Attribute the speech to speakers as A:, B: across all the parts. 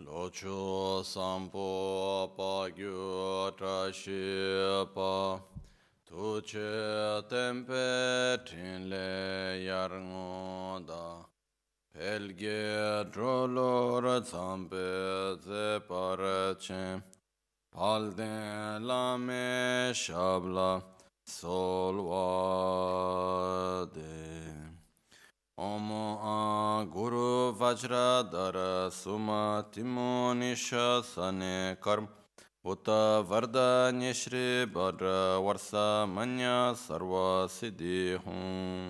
A: Locho sampo pa gyu trashi pa tuche tempe tinle yarngo da pelge drolor zampe ze parache palden lame shabla solvade Omo a Guru Vajradhara Suma Timo Nisha Sane Karm Uta Varda Nishri Bhadra Varsa Manya Sarva Siddhi Hum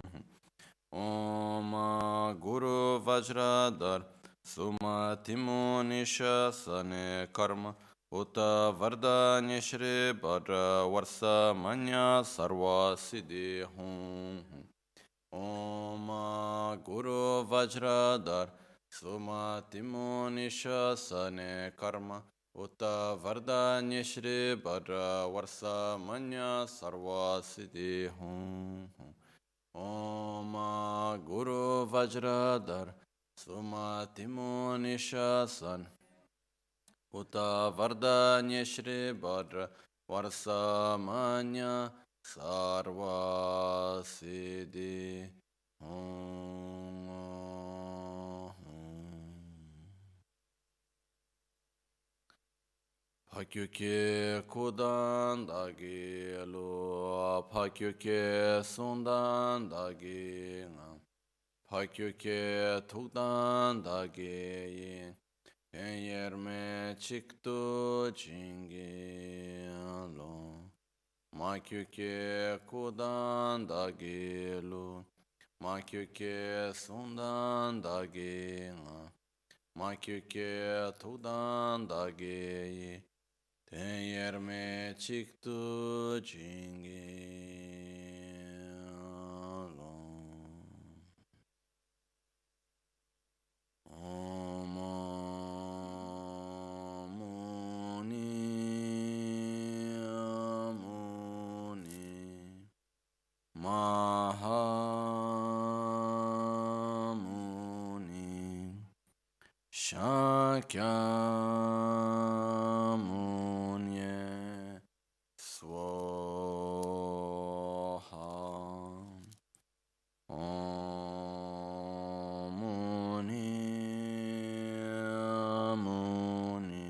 A: Om a Guru Vajradhara Suma Timo Nisha Sane Karma Uta Varda Nishri Bhadra Varsa Manya Sarva Siddhi Hum Om Guru Vajradhar Suma Timo Nisha Sane Karma Uta Varda Nishri Bhadra Varsa Manya Sarva Siddhi Hum Om Guru Vajradhar Suma Timo Nisha Sane Uta Varda Nishri Bhadra Varsa Manya Sarva Siddhi Pakyuke Kudan Dagi Lu Pakyuke Sundan Dagi Pakyuke Tukdan Dagi Penyerme Chiktu Chingi Lo Makyuke Kudan Dagi Lu Makyuke Sundan Dagi Makyuke Tudan Dagi Tenyerme Chiktu Jingi Om Muni Muni Mahamuni Shakyamunye Swaha Om Muni Muni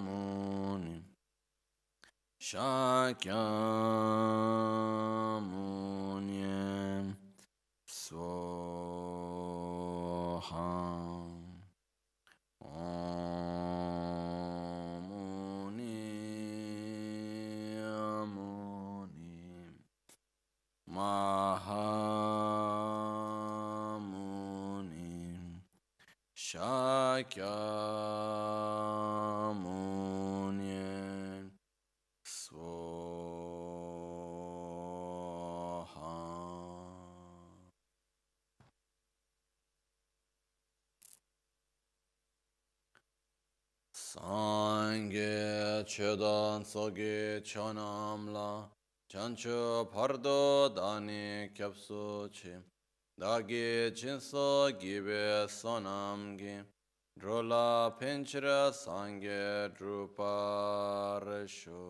A: Mahamuni Shakyamunye Swaha Om Muni Muni Mahamuni Shakyamunye Swaha. Sangye chedan soge chanamla chancho pardo dani kyapso chi dagi jinso gibe sonamgi drola pinchira sangye druparesho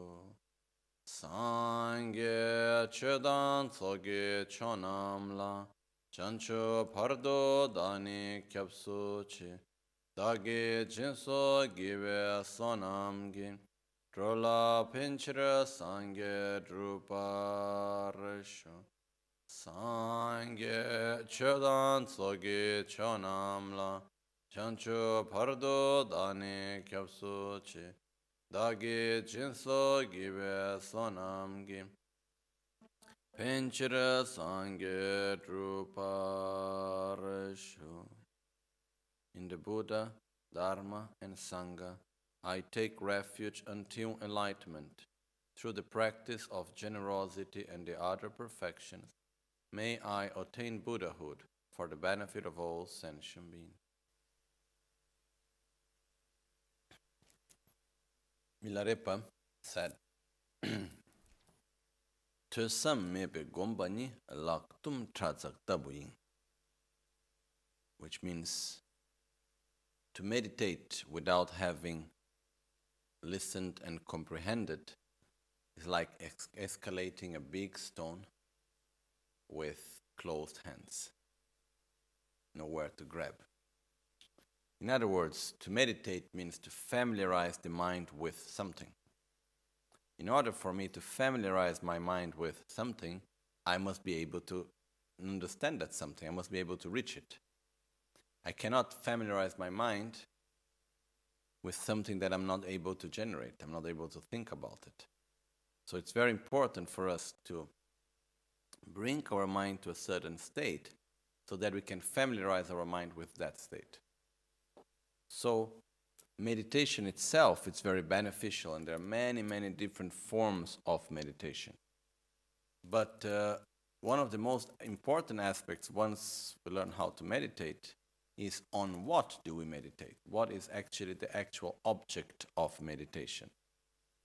A: Sangye chedan soge chanamla chancho pardo dani kyapso chi Dagi jinso give sonamgi Drola pinchira sangye druparisho Sangye chedan sogi chonamla Chancho pardo dani kyapsuchi Dagi jinso give sonamgi Pinchira sangye druparisho In the Buddha, Dharma, and Sangha, I take refuge until enlightenment. Through the practice of generosity and the other perfections, may I attain Buddhahood for the benefit of all sentient beings. Milarepa said, Tösam mebe gombani laktum trazak tabuing. which means to meditate without having listened and comprehended, is like escalating a big stone with closed hands, nowhere to grab. In other words, to meditate means to familiarize the mind with something. In order for me to familiarize my mind with something, I must be able to understand that something. I must be able to reach it. I cannot familiarize my mind with something that I'm not able to generate. I'm not able to think about it. So it's very important for us to bring our mind to a certain state so that we can familiarize our mind with that state. So meditation itself is very beneficial, and there are many, many different forms of meditation. But one of the most important aspects, once we learn how to meditate, is on what do we meditate? What is actually the actual object of meditation?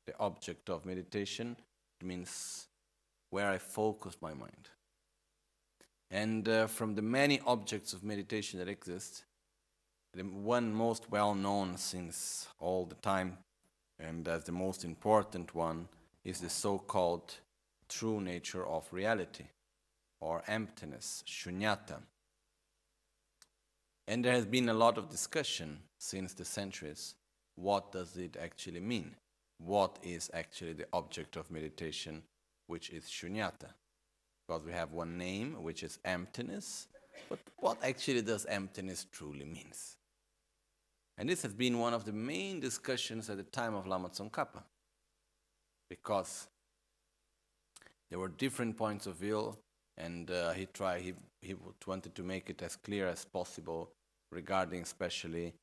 A: The object of meditation means where I focus my mind. And from the many objects of meditation that exist, the one most well known since all the time, and as the most important one, is the so-called true nature of reality, or emptiness, shunyata. And there has been a lot of discussion since the centuries. What does it actually mean? What is actually the object of meditation, which is shunyata? Because we have one name, which is emptiness, but what actually does emptiness truly mean? And this has been one of the main discussions at the time of Lama Tsongkhapa, because there were different points of view, and he wanted to make it as clear as possible regarding especially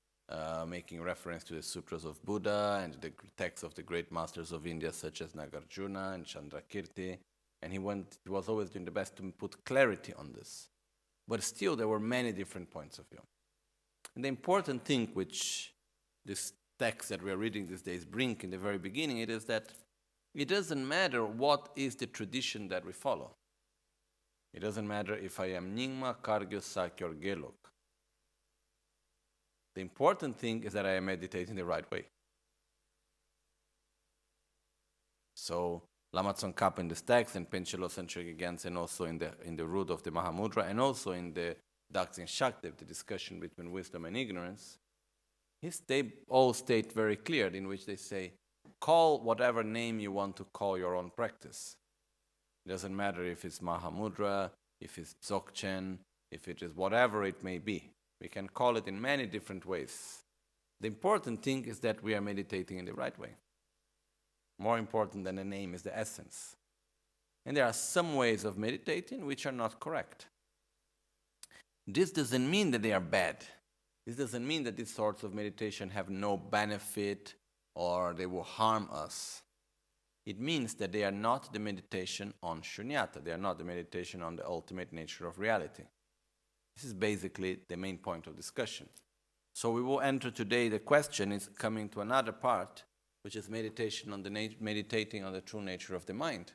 A: making reference to the sutras of Buddha and the texts of the great masters of India such as Nagarjuna and Chandrakirti, and he was always doing the best to put clarity on this. But still there were many different points of view. And the important thing which this text that we are reading these days bring in the very beginning, it is that it doesn't matter what is the tradition that we follow. It doesn't matter if I am Nyingma, Kagyu, Sakya, or Gelok. The important thing is that I am meditating the right way. So Lama Tsongkhapa in this text, and Panchen Losang Gyaltsen also in the root of the Mahamudra, and also in the Gyaltsen Shakdev, the discussion between wisdom and ignorance, they all state very clear, in which they say, call whatever name you want to call your own practice. It doesn't matter if it's Mahamudra, if it's Dzogchen, if it is whatever it may be. We can call it in many different ways. The important thing is that we are meditating in the right way. More important than the name is the essence. And there are some ways of meditating which are not correct. This doesn't mean that they are bad. This doesn't mean that these sorts of meditation have no benefit or they will harm us. It means that they are not the meditation on shunyata. They are not the meditation on the ultimate nature of reality. This is basically the main point of discussion. So we will enter today, the question is coming to another part, which is meditation on meditating on the true nature of the mind.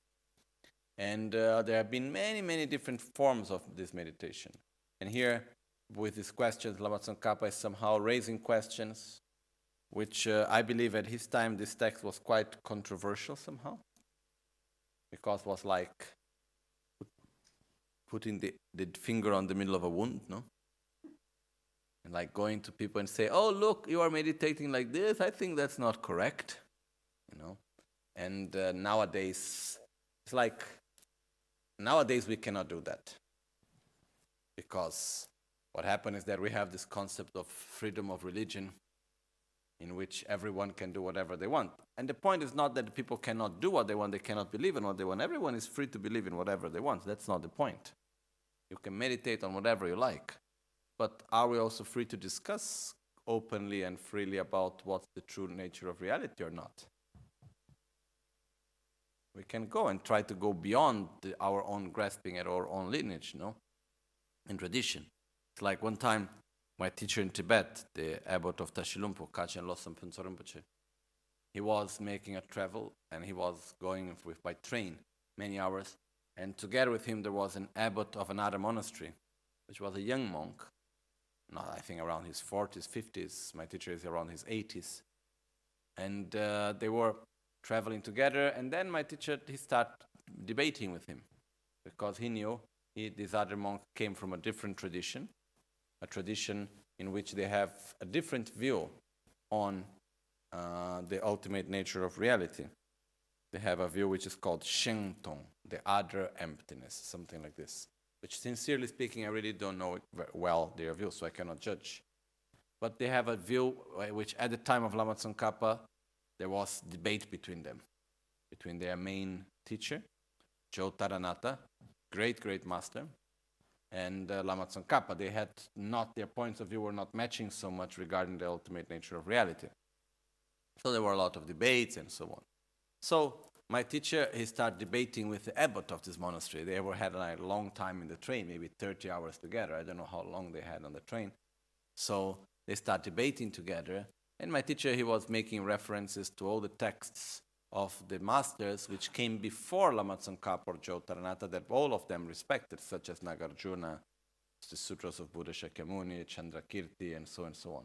A: And there have been many, many different forms of this meditation. And here, with these questions, Lama Tsongkhapa is somehow raising questions which I believe at his time this text was quite controversial somehow, because it was like putting the finger on the middle of a wound, no? And like going to people and say, oh, look, you are meditating like this, I think that's not correct, you know? And nowadays, it's like, nowadays we cannot do that. Because what happened is that we have this concept of freedom of religion, in which everyone can do whatever they want. And the point is not that people cannot do what they want, they cannot believe in what they want. Everyone is free to believe in whatever they want. That's not the point. You can meditate on whatever you like. But are we also free to discuss openly and freely about what's the true nature of reality or not? We can go and try to go beyond our own grasping at our own lineage, no? In tradition. It's like one time, my teacher in Tibet, the abbot of Tashilumpo, Kachen Losang Rinpoche, he was making a travel and he was going by train many hours. And together with him there was an abbot of another monastery, which was a young monk. not, I think around his 40s, 50s. My teacher is around his 80s. And they were traveling together, and then my teacher, he started debating with him, because he knew this other monk came from a different tradition, a tradition in which they have a different view on the ultimate nature of reality. They have a view which is called Shengtong, the other emptiness, something like this. Which, sincerely speaking, I really don't know it very well, their view, so I cannot judge. But they have a view which, at the time of Lama Tsongkhapa, there was debate between them, between their main teacher, Jyotaranata, great master, and Lama Tsongkhapa. They had not, their points of view were not matching so much regarding the ultimate nature of reality. So there were a lot of debates and so on. So my teacher, he started debating with the abbot of this monastery. They ever had a long time in the train, maybe 30 hours together. I don't know how long they had on the train. So they start debating together. And my teacher, he was making references to all the texts of the masters which came before Lama Tsongkhapa or Jyotaranata, that all of them respected, such as Nagarjuna, the Sutras of Buddha Shakyamuni, Chandrakirti, and so on.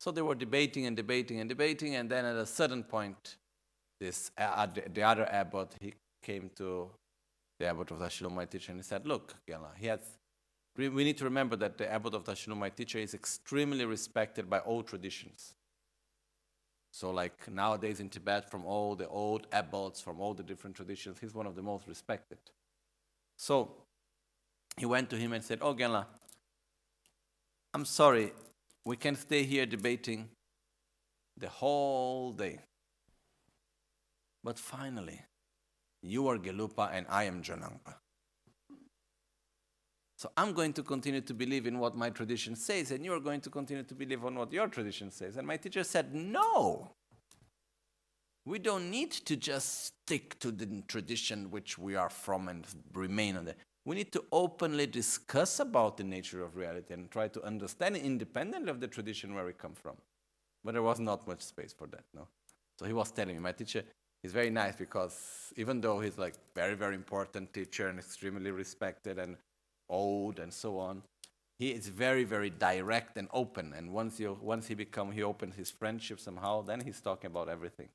A: So they were debating, and then at a certain point, the other abbot, he came to the abbot of Dashilu, my teacher, and he said, look, Gyala, we need to remember that the abbot of Dashilu, my teacher, is extremely respected by all traditions. So like nowadays in Tibet, from all the old abbots, from all the different traditions, he's one of the most respected. So he went to him and said, oh, Gyala, I'm sorry, we can stay here debating the whole day. But finally, you are Gelupa and I am Jonangpa. So I'm going to continue to believe in what my tradition says, and you are going to continue to believe on what your tradition says. And my teacher said, no, we don't need to just stick to the tradition which we are from and remain on that. We need to openly discuss about the nature of reality and try to understand it independently of the tradition where we come from. But there was not much space for that, no. So he was telling me, my teacher, he's very nice, because even though he's like very, very important teacher and extremely respected and old and so on, he is very, very direct and open. And once he opens his friendship somehow, then he's talking about everything.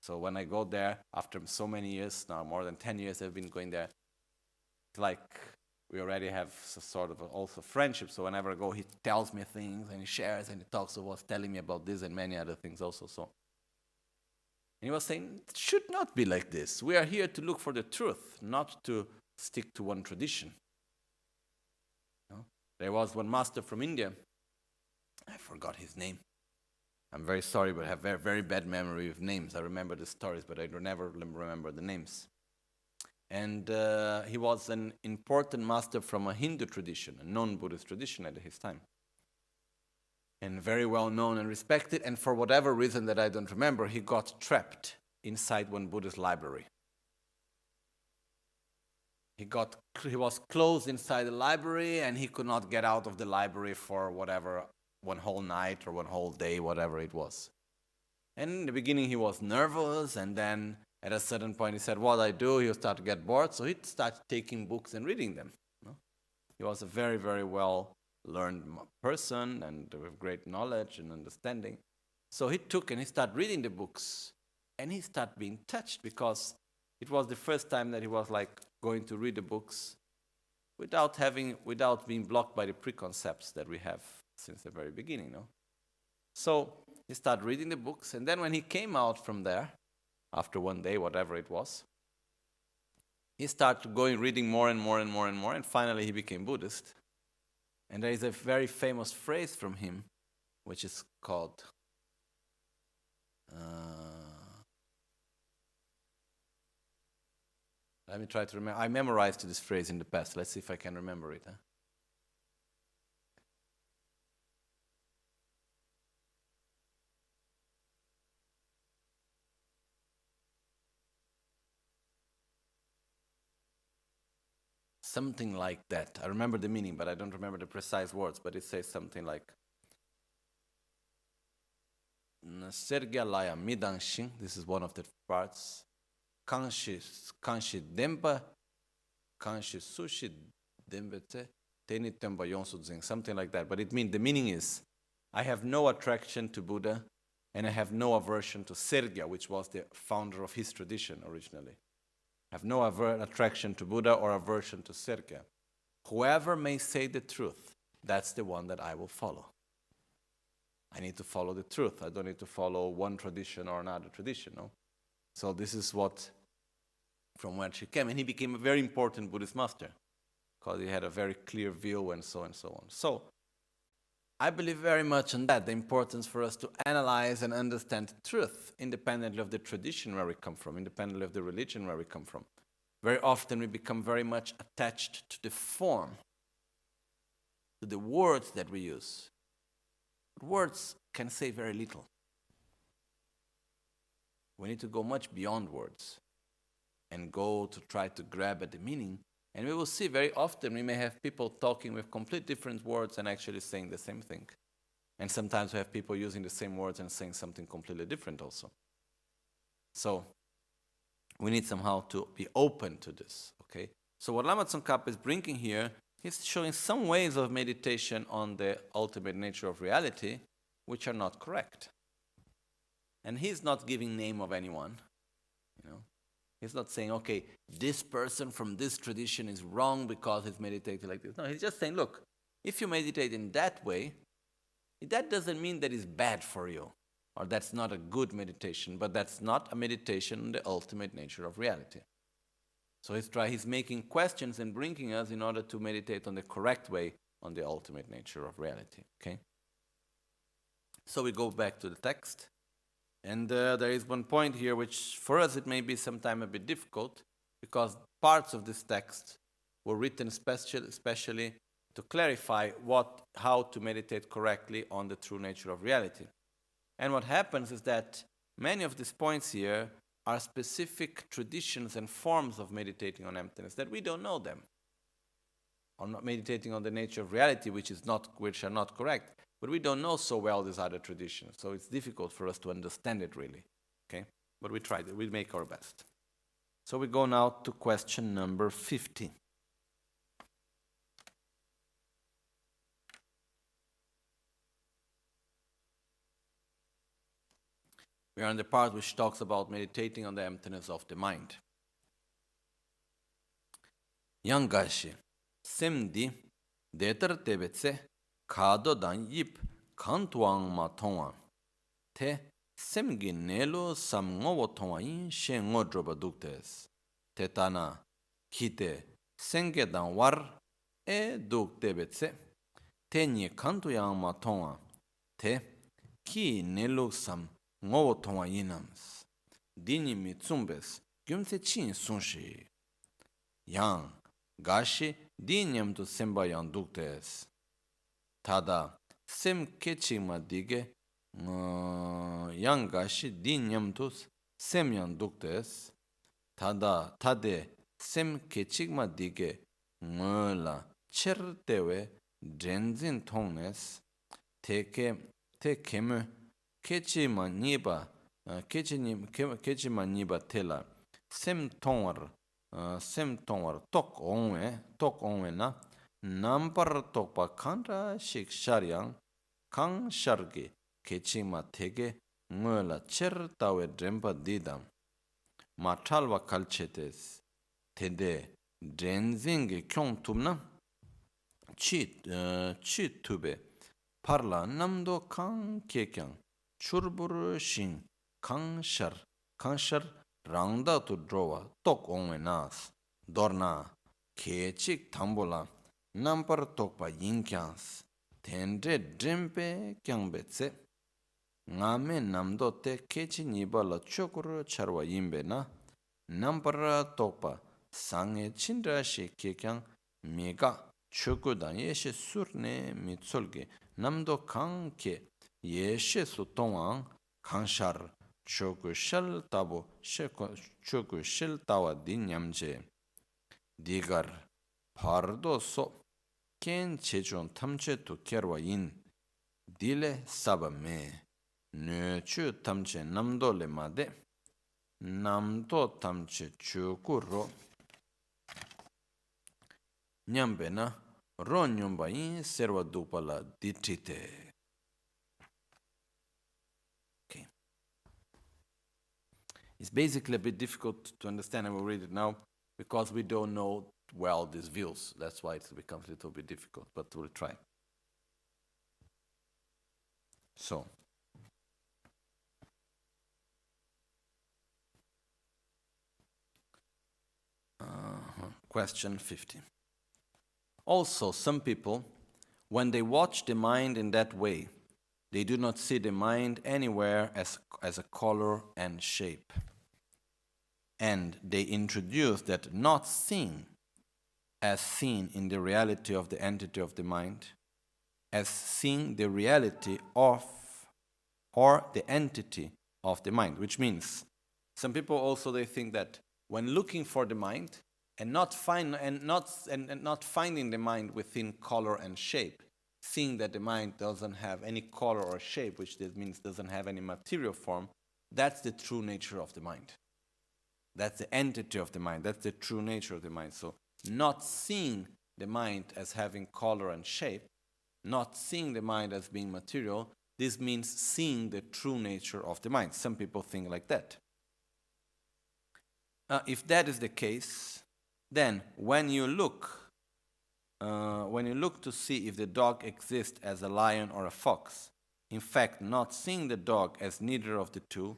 A: So when I go there, after so many years, now more than 10 years I've been going there, it's like we already have sort of also friendship. So whenever I go, he tells me things and he shares and he talks. So he was telling me about this and many other things also. So. And he was saying, it should not be like this. We are here to look for the truth, not to stick to one tradition. No? There was one master from India. I forgot his name. I'm very sorry, but I have very, very bad memory of names. I remember the stories, but I never remember the names. And he was an important master from a Hindu tradition, a non-Buddhist tradition at his time. And very well known and respected, and for whatever reason that I don't remember, he got trapped inside one Buddhist library. He was closed inside the library, and he could not get out of the library for whatever, one whole night or one whole day, whatever it was. And in the beginning he was nervous, and then at a certain point he said, what I do, he'll start to get bored, so he started taking books and reading them. He was a very, very well-learned person and with great knowledge and understanding. So he took and he started reading the books, and he started being touched, because it was the first time that he was like going to read the books without being blocked by the preconcepts that we have since the very beginning, no? So he started reading the books, and then when he came out from there, after one day, whatever it was, he started reading more and more and more and more, and finally he became Buddhist. And there is a very famous phrase from him, which is called, let me try to remember. I memorized this phrase in the past. Let's see if I can remember it. Something like that. I remember the meaning, but I don't remember the precise words, but it says something like, Sergyalaya midangshin, this is one of the parts, kanshi dempa, kanshi sushi dembete, Teni Temba Yonsu Dzing, something like that. But the meaning is, I have no attraction to Buddha, and I have no aversion to Sergya, which was the founder of his tradition originally. I have no attraction to Buddha or aversion to Sergya. Whoever may say the truth, that's the one that I will follow. I need to follow the truth. I don't need to follow one tradition or another tradition, no? So this is what, from where she came. And he became a very important Buddhist master, because he had a very clear view and so on. So, I believe very much in that, the importance for us to analyze and understand truth, independently of the tradition where we come from, independently of the religion where we come from. Very often we become very much attached to the form, to the words that we use. Words can say very little. We need to go much beyond words and go to try to grab at the meaning. And we will see very often we may have people talking with complete different words and actually saying the same thing. And sometimes we have people using the same words and saying something completely different also. So we need somehow to be open to this, okay? So what Lama Tsongkhapa is bringing here, he's showing some ways of meditation on the ultimate nature of reality which are not correct. And he's not giving name of anyone, you know. He's not saying, okay, this person from this tradition is wrong because he's meditating like this. No, he's just saying, look, if you meditate in that way, that doesn't mean that it's bad for you, or that's not a good meditation, but that's not a meditation on the ultimate nature of reality. So he's making questions and bringing us in order to meditate on the correct way on the ultimate nature of reality, okay? So we go back to the text. And there is one point here which for us it may be sometime a bit difficult, because parts of this text were written especially to clarify how to meditate correctly on the true nature of reality. And what happens is that many of these points here are specific traditions and forms of meditating on emptiness that we don't know them. Or not meditating on the nature of reality, which are not correct. But we don't know so well these other traditions, so it's difficult for us to understand it really, okay? But we tried it, we make our best. So we go now to question number 50. We are in the part which talks about meditating on the emptiness of the mind. Yangashi, semdi, detar tebetse, kado dan yip kantuang ma tongwa te semgi nelo sam ngowo tongwa yin she ngodroba duktes te tana kite senge dan war duk tebetse te nye kantuyang ma tongwa te ki nelo sam ngowo tongwa yinams dini mi tsumbes gyumse chin sunshi yang gashi di nyamtu semba yang duktes tada sem kechima dige yangashi di nyamtus sem yang duktes tada tade sem kechima dige ngola chertewe drenzin tongnes te keme kechima niba tela sem tongwar tok onwe na Nampar tokpa kanta shik sharyang kang shargi kechima tege ngola cher tawe drempa didam matalwa kalchetes tende drenzingi kyong tumna chi tube parla namdo kang kekyang churbur shin kang shar rangda tu drowa tok onwe nas dorna kechik tambola Nampar tokpa yinkyans, tendre drempe kyangbetse, ngame namdo te kechi nipa la chokuro charwa yinbe na, nampara tokpa sangye chindra she kekyang mega chokudan yeshe surne mitsolge, namdo kangke yeshe su tongwang kangshar choku shal tabo choku shal tawa di nyamje, digar pardo so, ken chechon tamche tu kerwa yin dile saba me nö chu tamche namdo le made namdo tamche chu kuro nyambe na Ronyumbayin serva dupala ditite. Okay. It's basically a bit difficult to understand, and we'll read it now, because we don't know well these views. That's why it becomes a little bit difficult, but we'll try. So, question 50. Also, some people, when they watch the mind in that way, they do not see the mind anywhere as a color and shape. And they introduce that not seeing as seen in the reality of the entity of the mind, as seeing the reality of or the entity of the mind, which means some people also they think that when looking for the mind and not finding the mind within color and shape, seeing that the mind doesn't have any color or shape, which means doesn't have any material form, that's the true nature of the mind. That's the entity of the mind. That's the true nature of the mind. So not seeing the mind as having color and shape, not seeing the mind as being material, this means seeing the true nature of the mind. Some people think like that. If that is the case, then when you look to see if the dog exists as a lion or a fox, in fact, not seeing the dog as neither of the two,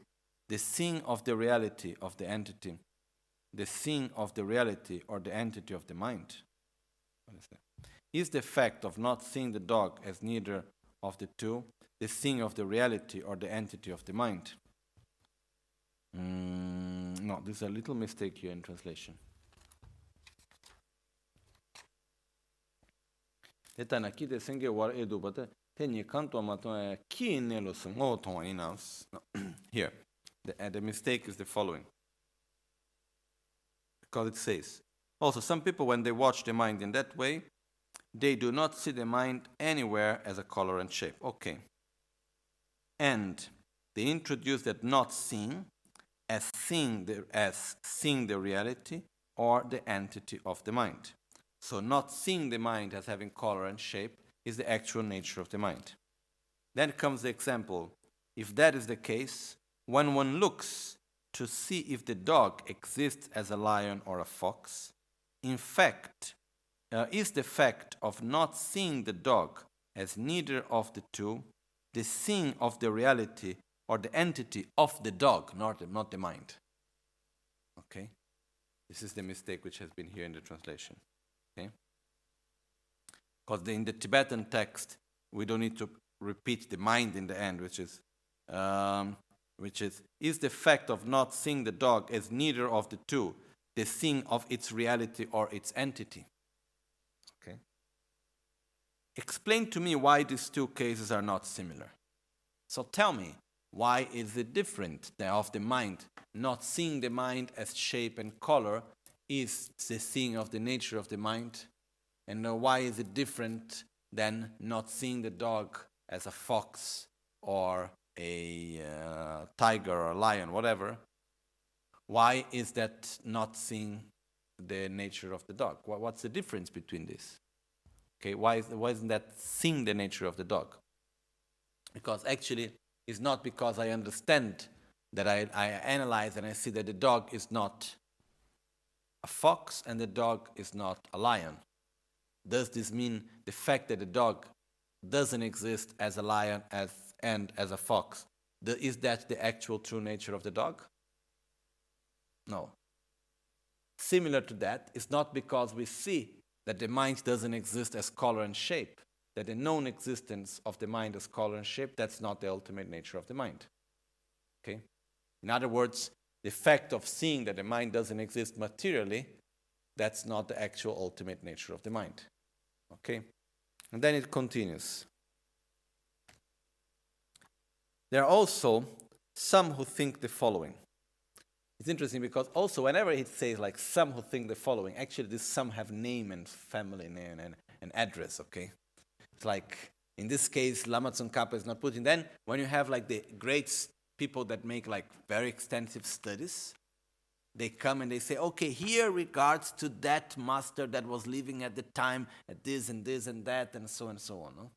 A: the seeing of the reality of the entity, the seeing of the reality or the entity of the mind, is the fact of not seeing the dog as neither of the two, the seeing of the reality or the entity of the mind. No, there's a little mistake here in translation. Here, the mistake is the following. Because it says, also some people when they watch the mind in that way, they do not see the mind anywhere as a color and shape. Okay. And they introduce that not seeing as seeing the reality or the entity of the mind. So not seeing the mind as having color and shape is the actual nature of the mind. Then comes the example. If that is the case, when one looks to see if the dog exists as a lion or a fox, in fact, is the fact of not seeing the dog as neither of the two, the seeing of the reality or the entity of the dog, not the mind. Okay? This is the mistake which has been here in the translation. Okay? Because in the Tibetan text, we don't need to repeat the mind in the end, which is the fact of not seeing the dog as neither of the two, the seeing of its reality or its entity. Okay? Explain to me why these two cases are not similar. So tell me, why is it different of the mind? Not seeing the mind as shape and color is the seeing of the nature of the mind. And why is it different than not seeing the dog as a fox or a tiger or a lion, whatever? Why is that not seeing the nature of the dog? What's the difference between this? Okay, why isn't that seeing the nature of the dog? Because actually, it's not because I understand that I analyze and I see that the dog is not a fox and the dog is not a lion. Does this mean the fact that the dog doesn't exist as a lion and as a fox? Is that the actual true nature of the dog? No. Similar to that, it's not because we see that the mind doesn't exist as color and shape, that the known existence of the mind as color and shape, that's not the ultimate nature of the mind. Okay? In other words, the fact of seeing that the mind doesn't exist materially, that's not the actual ultimate nature of the mind. Okay? And then it continues. There are also some who think the following. It's interesting because also whenever it says like some who think the following, actually these some have name and family name and address, okay? It's like, in this case, Lama Tsongkhapa is not putting. Then when you have like the great people that make like very extensive studies, They come and they say, okay, here regards to that master that was living at the time, at this and this and that, and so on. No?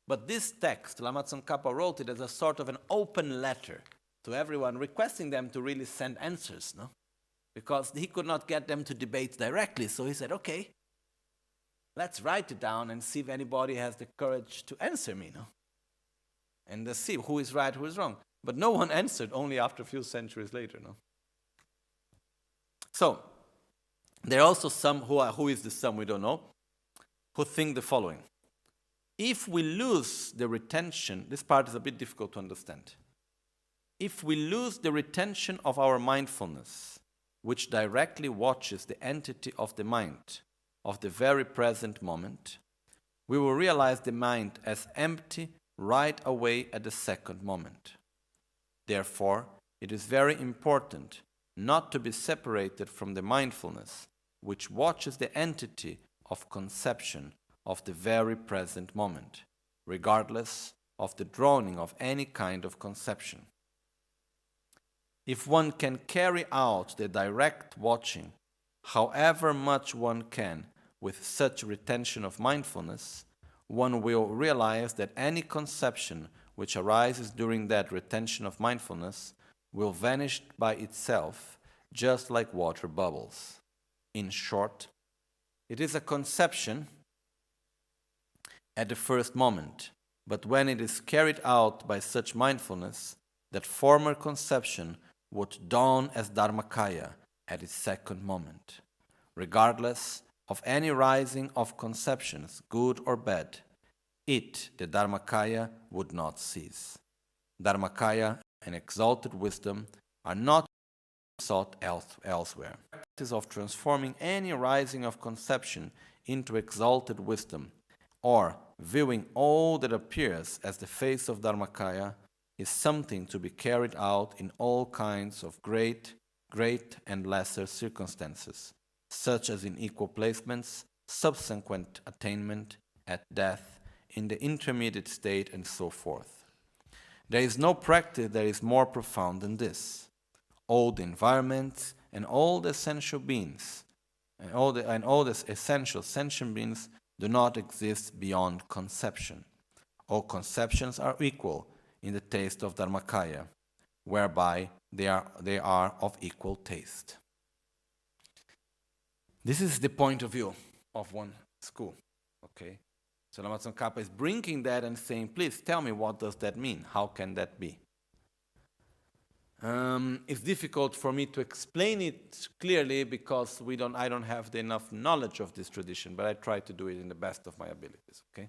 A: But this text, Lama Tsongkhapa wrote it as a sort of an open letter to everyone, requesting them to really send answers, no? Because he could not get them to debate directly, so he said, okay, let's write it down and see if anybody has the courage to answer me, no? And see who is right, who is wrong. But no one answered, only after a few centuries later, no? So, there are also some, who is the some, we don't know, who think the following. If we lose the retention, this part is a bit difficult to understand. If we lose the retention of our mindfulness, which directly watches the entity of the mind, of the very present moment, we will realize the mind as empty right away at the second moment. Therefore, it is very important not to be separated from the mindfulness, which watches the entity of conception of the very present moment, regardless of the drawing of any kind of conception. If one can carry out the direct watching, however much one can, with such retention of mindfulness, one will realize that any conception which arises during that retention of mindfulness will vanish by itself, just like water bubbles. In short, it is a conception at the first moment, but when it is carried out by such mindfulness, that former conception would dawn as Dharmakaya at its second moment. Regardless of any rising of conceptions, good or bad, it, the Dharmakaya, would not cease. Dharmakaya and exalted wisdom are not sought elsewhere. The practice of transforming any rising of conception into exalted wisdom, or viewing all that appears as the face of Dharmakaya, is something to be carried out in all kinds of great and lesser circumstances, such as in equal placements, subsequent attainment, at death, in the intermediate state, and so forth. There is no practice that is more profound than this. All the environments and all the essential beings, and all the essential sentient beings do not exist beyond conception. All conceptions are equal in the taste of Dharmakaya, whereby they are of equal taste. This is the point of view of one school. Okay, so Lama Tsongkhapa is bringing that and saying, please tell me, what does that mean? How can that be? It's difficult for me to explain it clearly because I don't have enough knowledge of this tradition, but I try to do it in the best of my abilities. Okay.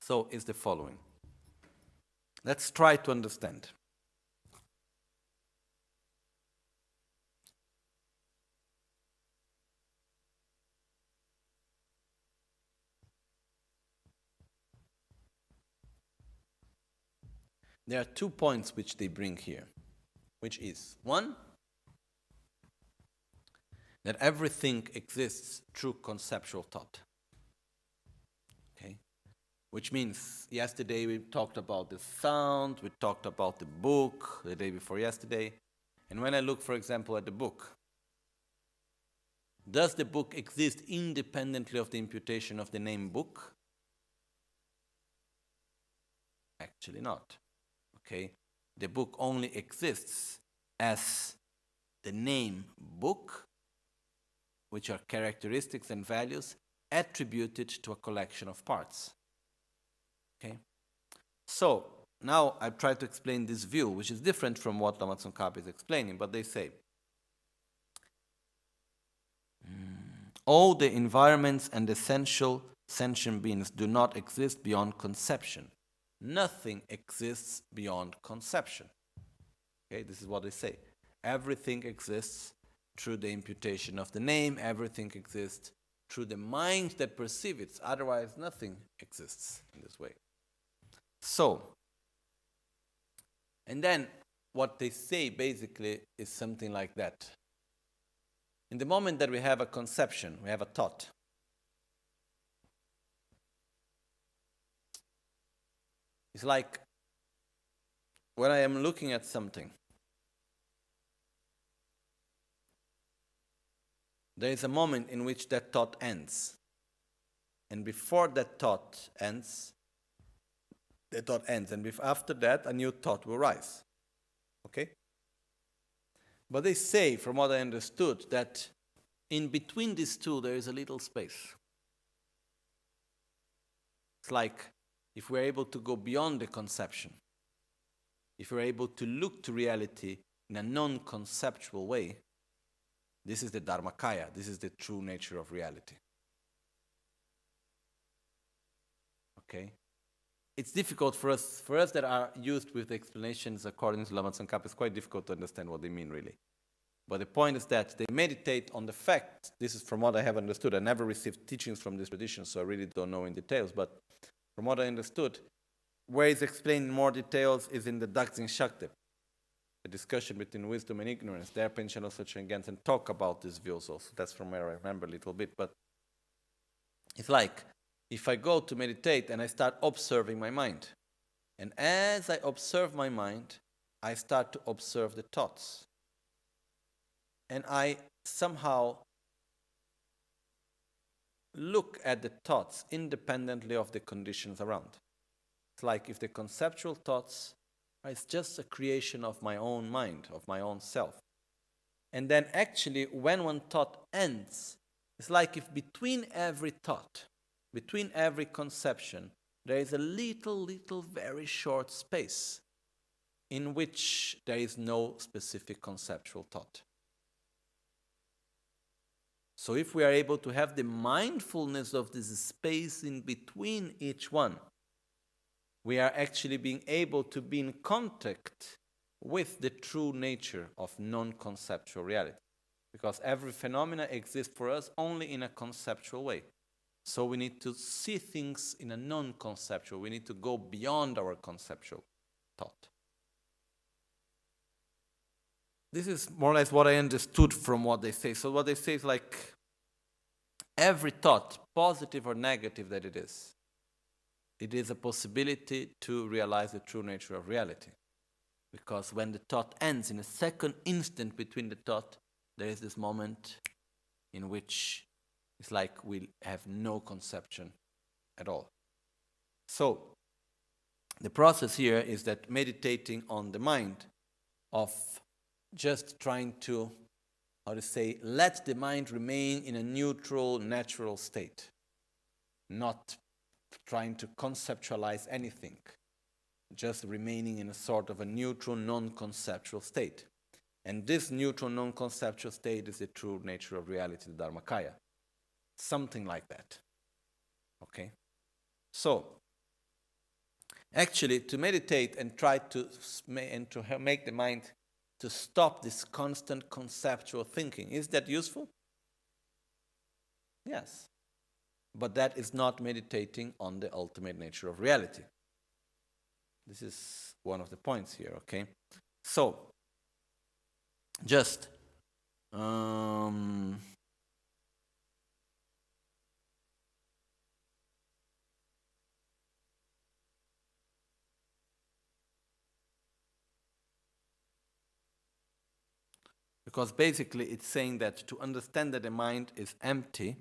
A: So it's the following. Let's try to understand. There are 2 points which they bring here, which is, one, that everything exists through conceptual thought. Okay? Which means, yesterday we talked about the sound, we talked about the book, the day before yesterday, and when I look, for example, at the book, does the book exist independently of the imputation of the name book? Actually not. Okay, the book only exists as the name book, which are characteristics and values attributed to a collection of parts. Okay, so now I try to explain this view, which is different from what Lama Tsongkhapa is explaining, but they say all the environments and essential sentient beings do not exist beyond conception. Nothing exists beyond conception. Okay, this is what they say. Everything exists through the imputation of the name. Everything exists through the mind that perceives it. Otherwise, nothing exists in this way. So, and then what they say basically is something like that. In the moment that we have a conception, we have a thought. It's like when I am looking at something, there is a moment in which that thought ends. And before that thought ends, and after that, a new thought will rise. Okay? But they say, from what I understood, that in between these two, there is a little space. It's like if we're able to go beyond the conception, if we're able to look to reality in a non-conceptual way, this is the Dharmakaya, this is the true nature of reality. Okay? It's difficult for us that are used with explanations according to Lama Tsongkhapa, it's quite difficult to understand what they mean really. But the point is that they meditate on the fact, this is from what I have understood, I never received teachings from this tradition, so I really don't know in details, but from what I understood, where it's explained in more details is in the Gyaltsen Shakti, the discussion between wisdom and ignorance. There, Panchen and Gyaltsen talk about these views also. That's from where I remember a little bit. But it's like, if I go to meditate and I start observing my mind, and as I observe my mind, I start to observe the thoughts. And I somehow look at the thoughts independently of the conditions around. It's like if the conceptual thoughts are just a creation of my own mind, of my own self. And then actually when one thought ends, it's like if between every thought, between every conception, there is a little, very short space in which there is no specific conceptual thought. So if we are able to have the mindfulness of this space in between each one, we are actually being able to be in contact with the true nature of non-conceptual reality. Because every phenomena exists for us only in a conceptual way. So we need to see things in a non-conceptual. We need to go beyond our conceptual thought. This is more or less what I understood from what they say. So what they say is like every thought, positive or negative that it is a possibility to realize the true nature of reality. Because when the thought ends, in a second instant between the thought, there is this moment in which it's like we have no conception at all. So, the process here is that meditating on the mind of just trying to, let the mind remain in a neutral, natural state. Not trying to conceptualize anything. Just remaining in a sort of a neutral, non-conceptual state. And this neutral, non-conceptual state is the true nature of reality, the Dharmakaya. Something like that. Okay? So, actually, to meditate and try to make the mind to stop this constant conceptual thinking, is that useful? Yes. But that is not meditating on the ultimate nature of reality. This is one of the points here, okay? So, just because basically it's saying that to understand that the mind is empty,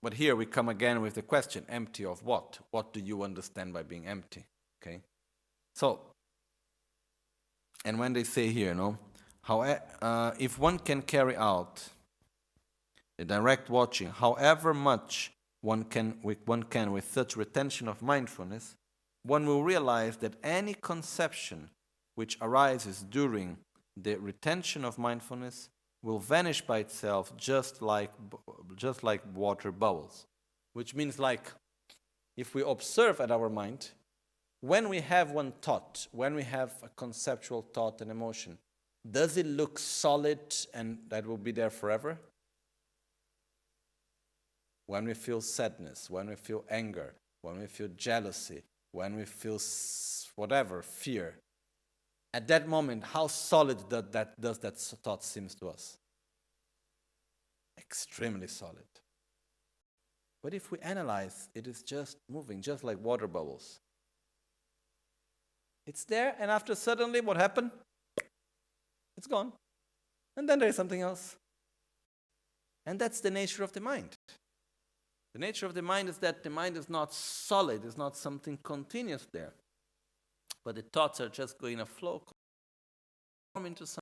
A: but here we come again with the question, empty of what? What do you understand by being empty? Okay? So, and when they say here, if one can carry out the direct watching, however much one can with such retention of mindfulness, one will realize that any conception which arises during the retention of mindfulness will vanish by itself just like water bubbles. Which means like, if we observe at our mind, when we have one thought, when we have a conceptual thought and emotion, does it look solid and that will be there forever? When we feel sadness, when we feel anger, when we feel jealousy, when we feel whatever, fear, at that moment, how solid does that thought seem to us? Extremely solid. But if we analyze, it is just moving, just like water bubbles. It's there, and after suddenly, what happened? It's gone. And then there is something else. And that's the nature of the mind. The nature of the mind is that the mind is not solid, it's not something continuous there. But the thoughts are just going in a flow, come into something.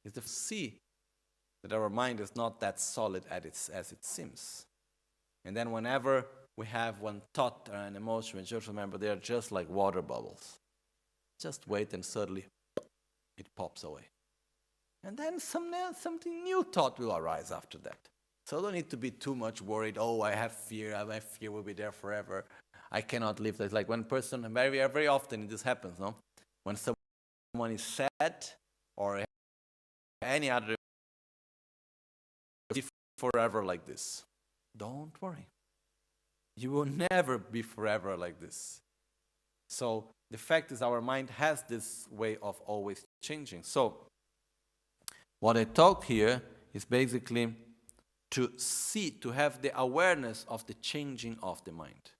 A: It's the see that our mind is not that solid as it seems. And then whenever we have one thought or an emotion, just remember they are just like water bubbles. Just wait and suddenly it pops away. And then something new thought will arise after that. So don't need to be too much worried, I have fear, my fear will be there forever. I cannot live. It's like one person, very often this happens, no? When someone is sad or any other, be forever like this. Don't worry. You will never be forever like this. So the fact is our mind has this way of always changing. So what I talk here is basically to see, to have the awareness of the changing of the mind.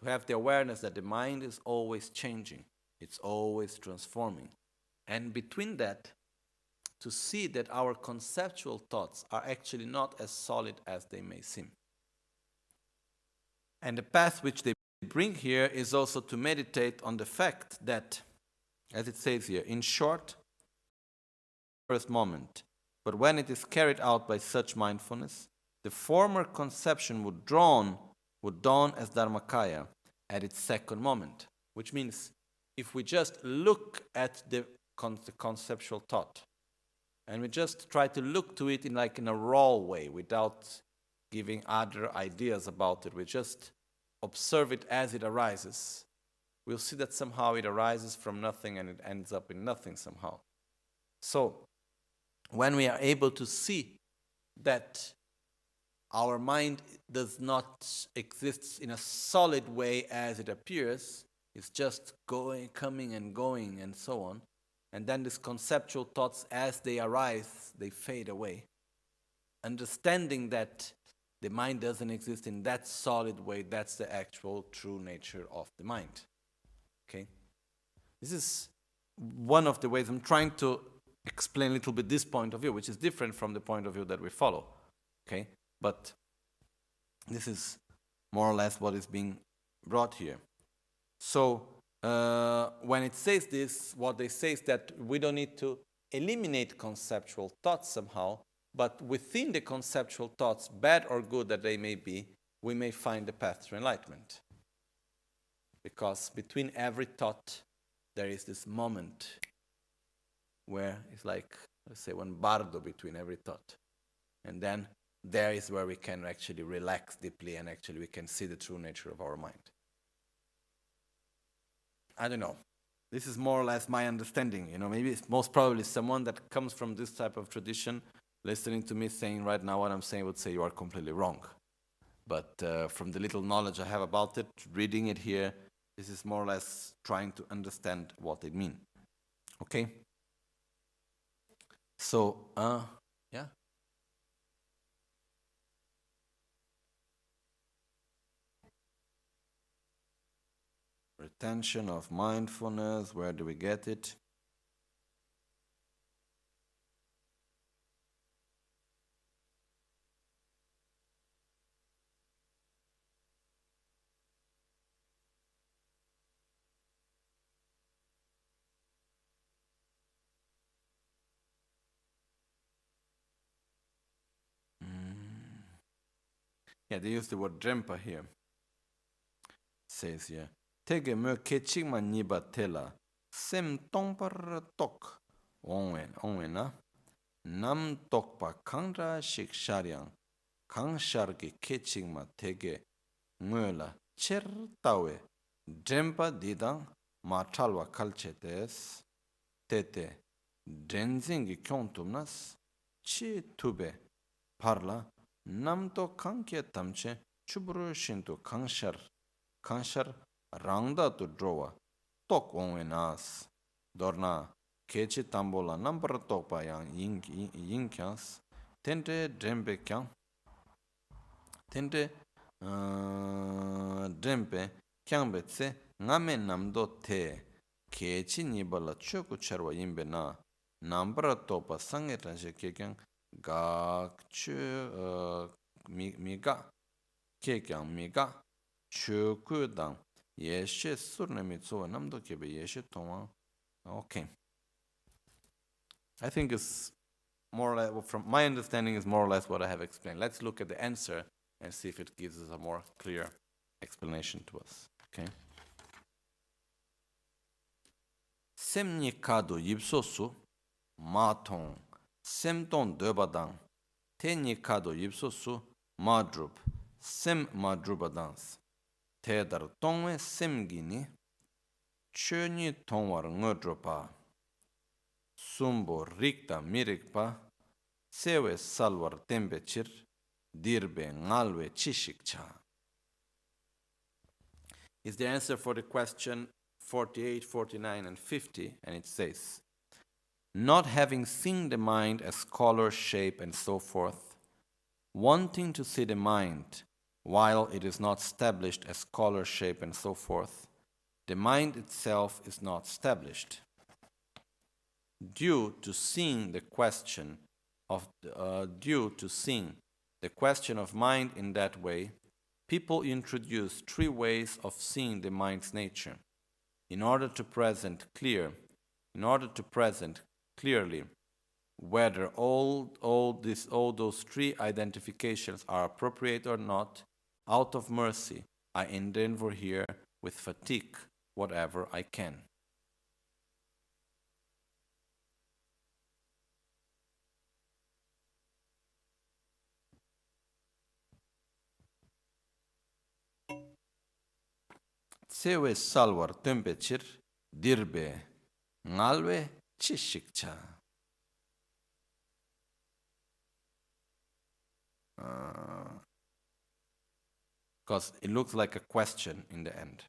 A: To have the awareness that the mind is always changing. It's always transforming. And between that, to see that our conceptual thoughts are actually not as solid as they may seem. And the path which they bring here is also to meditate on the fact that, as it says here, in short, first moment, but when it is carried out by such mindfulness, the former conception would dawn as Dharmakaya at its second moment. Which means, if we just look at the conceptual thought, and we just try to look to it in a raw way, without giving other ideas about it, we just observe it as it arises, we'll see that somehow it arises from nothing and it ends up in nothing somehow. So, when we are able to see that our mind does not exist in a solid way as it appears, it's just going, coming and going and so on, and then these conceptual thoughts, as they arise, they fade away. Understanding that the mind doesn't exist in that solid way, that's the actual true nature of the mind. Okay? This is one of the ways I'm trying to explain a little bit this point of view, which is different from the point of view that we follow. Okay? But this is more or less what is being brought here. So, when it says this, what they say is that we don't need to eliminate conceptual thoughts somehow, but within the conceptual thoughts, bad or good that they may be, we may find the path to enlightenment. Because between every thought, there is this moment where it's like, let's say, one bardo between every thought. And then there is where we can actually relax deeply and actually we can see the true nature of our mind. I don't know. This is more or less my understanding. Maybe it's most probably someone that comes from this type of tradition listening to me saying right now what I'm saying would say you are completely wrong. But from the little knowledge I have about it, reading it here, this is more or less trying to understand what it means. Okay? So, yeah. Retention of mindfulness, where do we get it? Yeah, they use the word drempa here. It says here, Tege me kechigma niba tela, sem tongpar tok, onwe na, nam tokpa kangra shik sharyang, kang shargi kechigma tege, ngöla cher tawe, drempa didang, ma chalwa kalchetes, tete, drenzingi kyontumnas, chi tube, parla, namto kankye tamche chubru shinto kanshar rangda tu drowa tok onwe nas dorna kechi tambola nambar tokpa yang yinkyans tente drempe kyang tente drempe kyang betse ngame namdo te kechi nibala choku charwa yimbe na nambar tokpa sange tanshe kekyang gak chu miga kekyang miga chuku dang yeshe surnami tsuwa namdo kebe yeshe tongwa. Okay. I think it's more or less, from my understanding, is more or less what I have explained. Let's look at the answer and see if it gives us a more clear explanation to us. Okay. Semni kado yipsosu matong semton debadang teni kado yipsosu madrup sem madrubadans tedar tongwe semgini chöni tongwar ngodropa sumbo rikta mirikpa sewe salwar tembechir dirbe ngalwe chishikcha. Is the answer for the question 48, 49, and 50, and it says, not having seen the mind as color, shape, and so forth, wanting to see the mind while it is not established as color, shape, and so forth, the mind itself is not established. Due to seeing the question of mind in that way, people introduce three ways of seeing the mind's nature. In order to present clearly whether all those three identifications are appropriate or not, out of mercy, I endeavor here with fatigue whatever I can. Sewe salwar tempechir dirbe ngalwe chishikcha. Because it looks like a question in the end.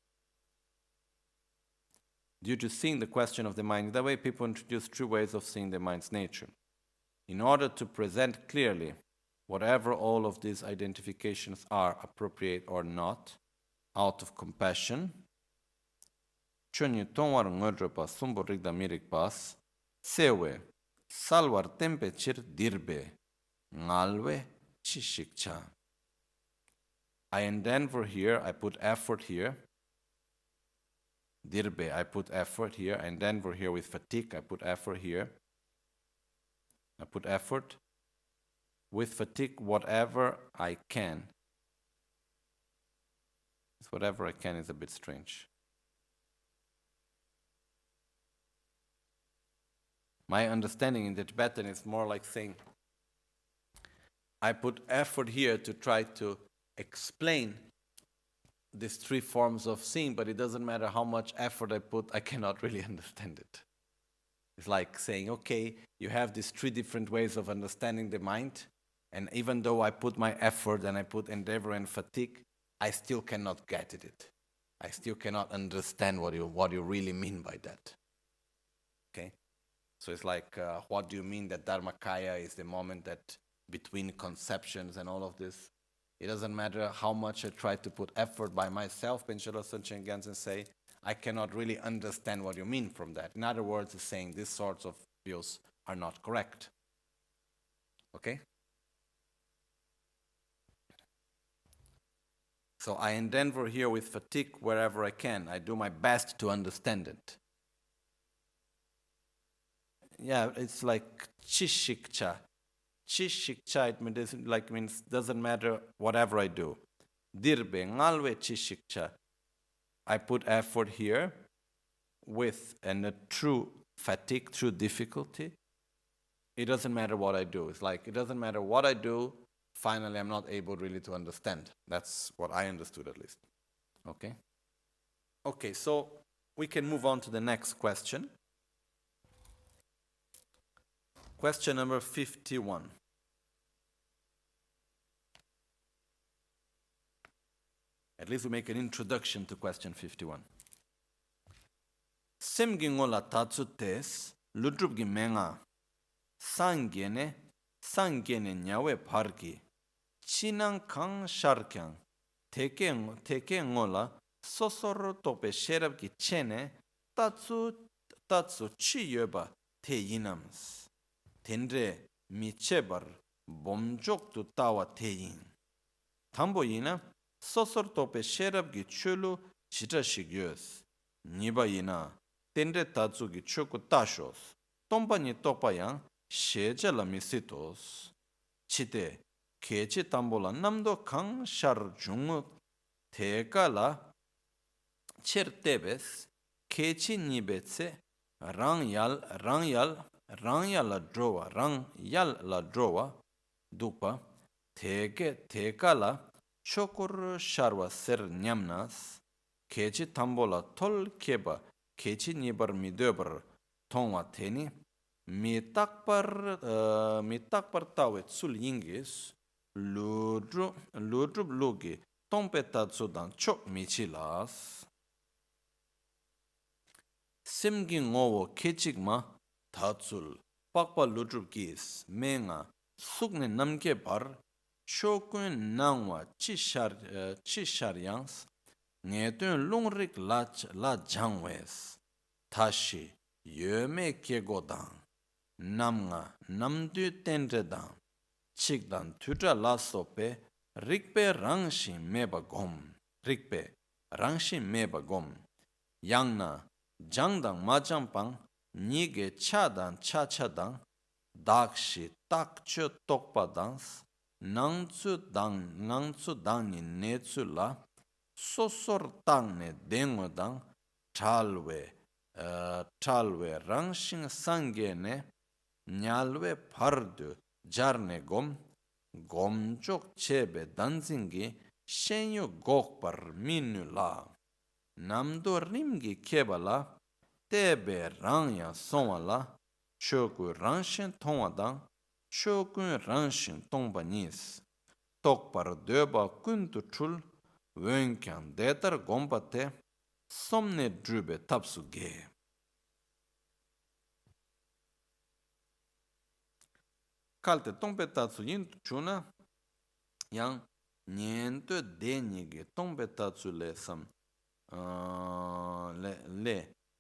A: Due to seeing the question of the mind, that way people introduce three ways of seeing the mind's nature. In order to present clearly whatever all of these identifications are, appropriate or not, out of compassion, chönyi tongwar ngodropa sumbo rigda mirik pas, sewe salwar tempechir dirbe ngalwe chishikcha. I endeavor here, I put effort here. Dirbe, I put effort here. I endeavor here with fatigue, I put effort here. I put effort. With fatigue, whatever I can. Whatever I can is a bit strange. My understanding in the Tibetan is more like saying, I put effort here to try to explain these three forms of seeing, but it doesn't matter how much effort I put, I cannot really understand it. It's like saying, okay, you have these three different ways of understanding the mind, and even though I put my effort and I put endeavor and fatigue, I still cannot get it. I still cannot understand what you really mean by that. Okay? So it's like, what do you mean that Dharmakaya is the moment that between conceptions and all of this? It doesn't matter how much I try to put effort by myself, Penchelo Sunchen Gyaltsen say, I cannot really understand what you mean from that. In other words, it's saying these sorts of views are not correct. Okay? So I endeavor here with fatigue wherever I can. I do my best to understand it. Yeah, it's like chishikcha. Chishikcha, it means doesn't matter whatever I do. Dirbe ngalwe chishikcha. I put effort here with a true fatigue, true difficulty. It doesn't matter what I do. It's like it doesn't matter what I do. Finally, I'm not able really to understand. That's what I understood at least. Okay? Okay, so we can move on to the next question. Question number 51. At least we make an introduction to question 51. Semgi ngola tatsu tes, ludrubgi menga, sangene nyawe parki, chinang kang sharkyang, teke ngola, sosoro tope sherabki chene, tatsu chi yoba te yinams. Tendre Michebar bomjok tu tawa teyin. Tambo yina sosor tope sherab gi chulu chita shigyos. Niba yina tendre tatsu gi choku tashos. Tomba ni topa yang sheja la misitos. Chite kechi tambo la namdo kang shar jungu teka la cher tebes kechi nibetse rang yal la drowa dukpa teka la chokur sharwa ser nyamnas kechi tambo la tol keba kechi nibar midobar tongwa teni mi takpar tawe tsul yingis ludrub lugi tompe tatsu dan chok michilas simgi ngowo kechikma tatsul pakpa ludrub gis menga sukne namke bar chokun nangwa chishar yangs ngetun lungrik la jangwes tashi yome kegodang namnga namdu tendredang chikdan tutra lasope rikpe rangshi meba gom yangna jangdang majampang nige chadang dakshi takcho tokpadans nangtsu dang ni netsu la sosor tang ne dengodang chalwe rangshin sange ne nyalwe pardu jarne gomchok chebe danzingi shenyo gokpar minu la namdo rimgi keba la tebe rangya sonwa la choku rangshin tongwa dang choku rangshin tongpa nis tokpar deba kuntu chul wenkyang detar gompa te somne drube tapsu ge kalte tongpe tatsu yin chuna yang nyento denyi ge tongpe tatsu le sam le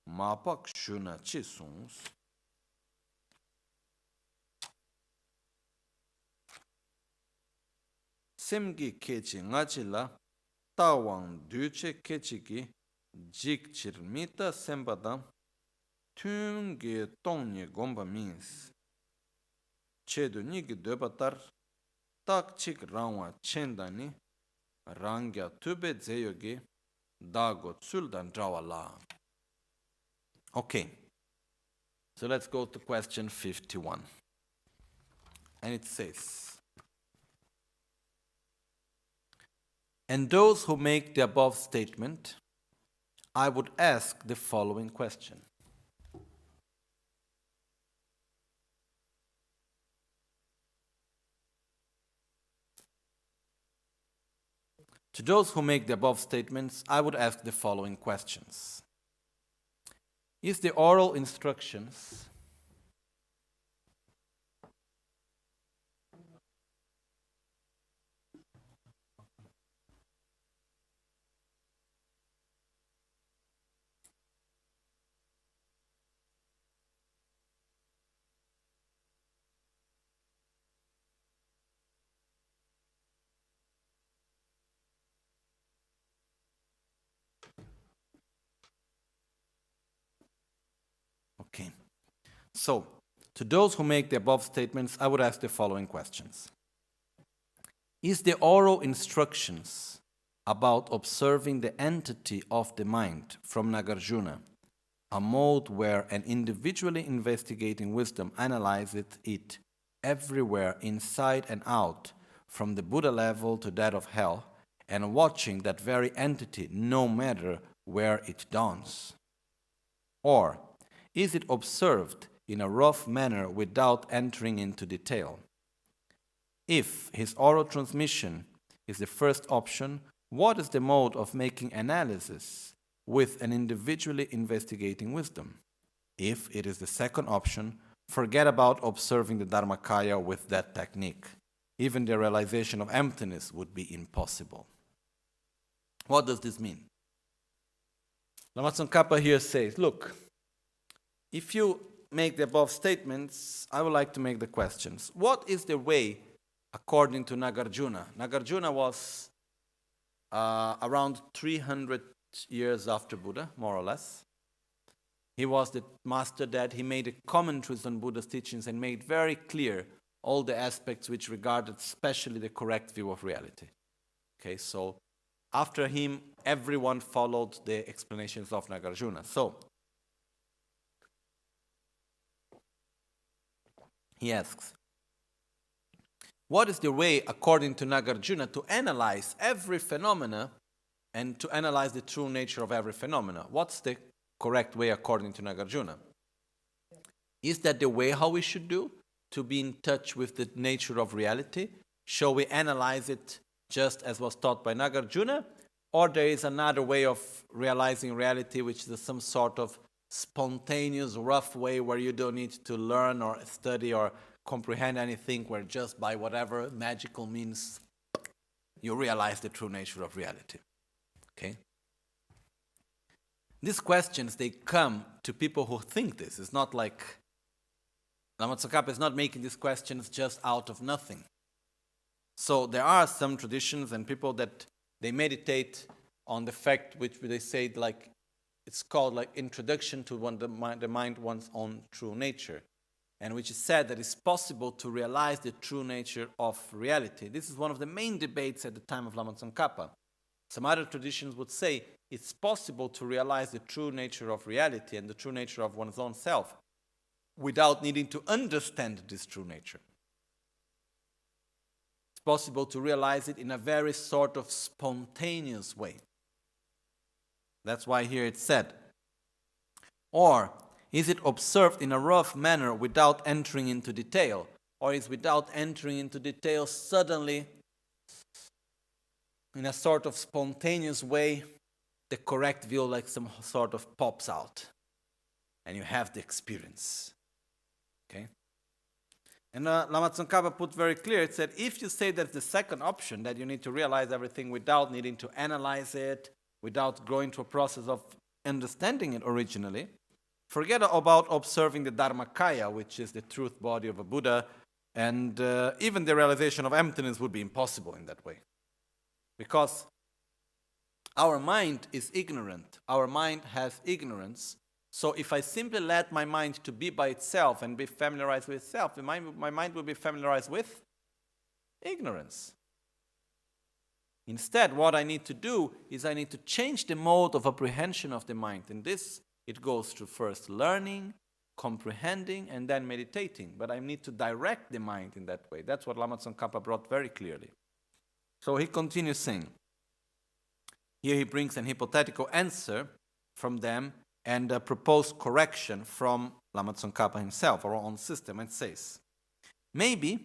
A: mapak shuna chi sungs semgi kechi ngachi la tawang duche kechi ki jik chirmita sempadam tungi tongni gomba means chedu nigi debatar tak chik rangwa chendani rangya tube zeyogi dago tsuldan drawala. Okay, so let's go to question 51. And it says, and those who make the above statement, I would ask the following question. To those who make the above statements, I would ask the following questions. Is the oral instructions okay. So, to those who make the above statements, I would ask the following questions. Is the oral instructions about observing the entity of the mind from Nagarjuna a mode where an individually investigating wisdom analyzes it everywhere inside and out, from the Buddha level to that of hell, and watching that very entity no matter where it dawns? Or is it observed in a rough manner without entering into detail? If his oral transmission is the first option, what is the mode of making analysis with an individually investigating wisdom? If it is the second option, forget about observing the Dharmakaya with that technique. Even the realization of emptiness would be impossible. What does this mean? Lama Tsongkhapa here says, look, if you make the above statements, I would like to make the questions. What is the way according to Nagarjuna? Nagarjuna was around 300 years after Buddha, more or less. He was the master that he made a commentaries on Buddha's teachings and made very clear all the aspects which regarded especially the correct view of reality. Okay, so after him, everyone followed the explanations of Nagarjuna. So, he asks, what is the way, according to Nagarjuna, to analyze every phenomena and to analyze the true nature of every phenomena? What's the correct way according to Nagarjuna? Is that the way how we should do? To be in touch with the nature of reality? Shall we analyze it just as was taught by Nagarjuna? Or there is another way of realizing reality, which is some sort of spontaneous, rough way where you don't need to learn or study or comprehend anything, where just by whatever magical means you realize the true nature of reality. Okay? These questions, they come to people who think this. It's not like Lama Tsongkhapa is not making these questions just out of nothing. So there are some traditions and people that they meditate on the fact which they say like it's called like introduction to the mind one's own true nature, and which is said that it's possible to realize the true nature of reality. This is one of the main debates at the time of Lama Tsongkhapa. Some other traditions would say it's possible to realize the true nature of reality and the true nature of one's own self without needing to understand this true nature. It's possible to realize it in a very sort of spontaneous way. That's why here it's said, or is it observed in a rough manner without entering into detail? Or is without entering into detail suddenly, in a sort of spontaneous way, the correct view like some sort of pops out and you have the experience. Okay? And Lama Tsongkhapa put very clear, it said, if you say that the second option, that you need to realize everything without needing to analyze it, without going through a process of understanding it originally, forget about observing the Dharmakaya, which is the truth body of a Buddha, and even the realization of emptiness would be impossible in that way. Because our mind is ignorant. Our mind has ignorance. So if I simply let my mind to be by itself and be familiarized with itself, my mind will be familiarized with ignorance. Instead, what I need to do is I need to change the mode of apprehension of the mind. And this, it goes through first learning, comprehending, and then meditating. But I need to direct the mind in that way. That's what Lama Tsongkhapa brought very clearly. So he continues saying, here he brings an hypothetical answer from them and a proposed correction from Lama Tsongkhapa himself, our own system, and says, maybe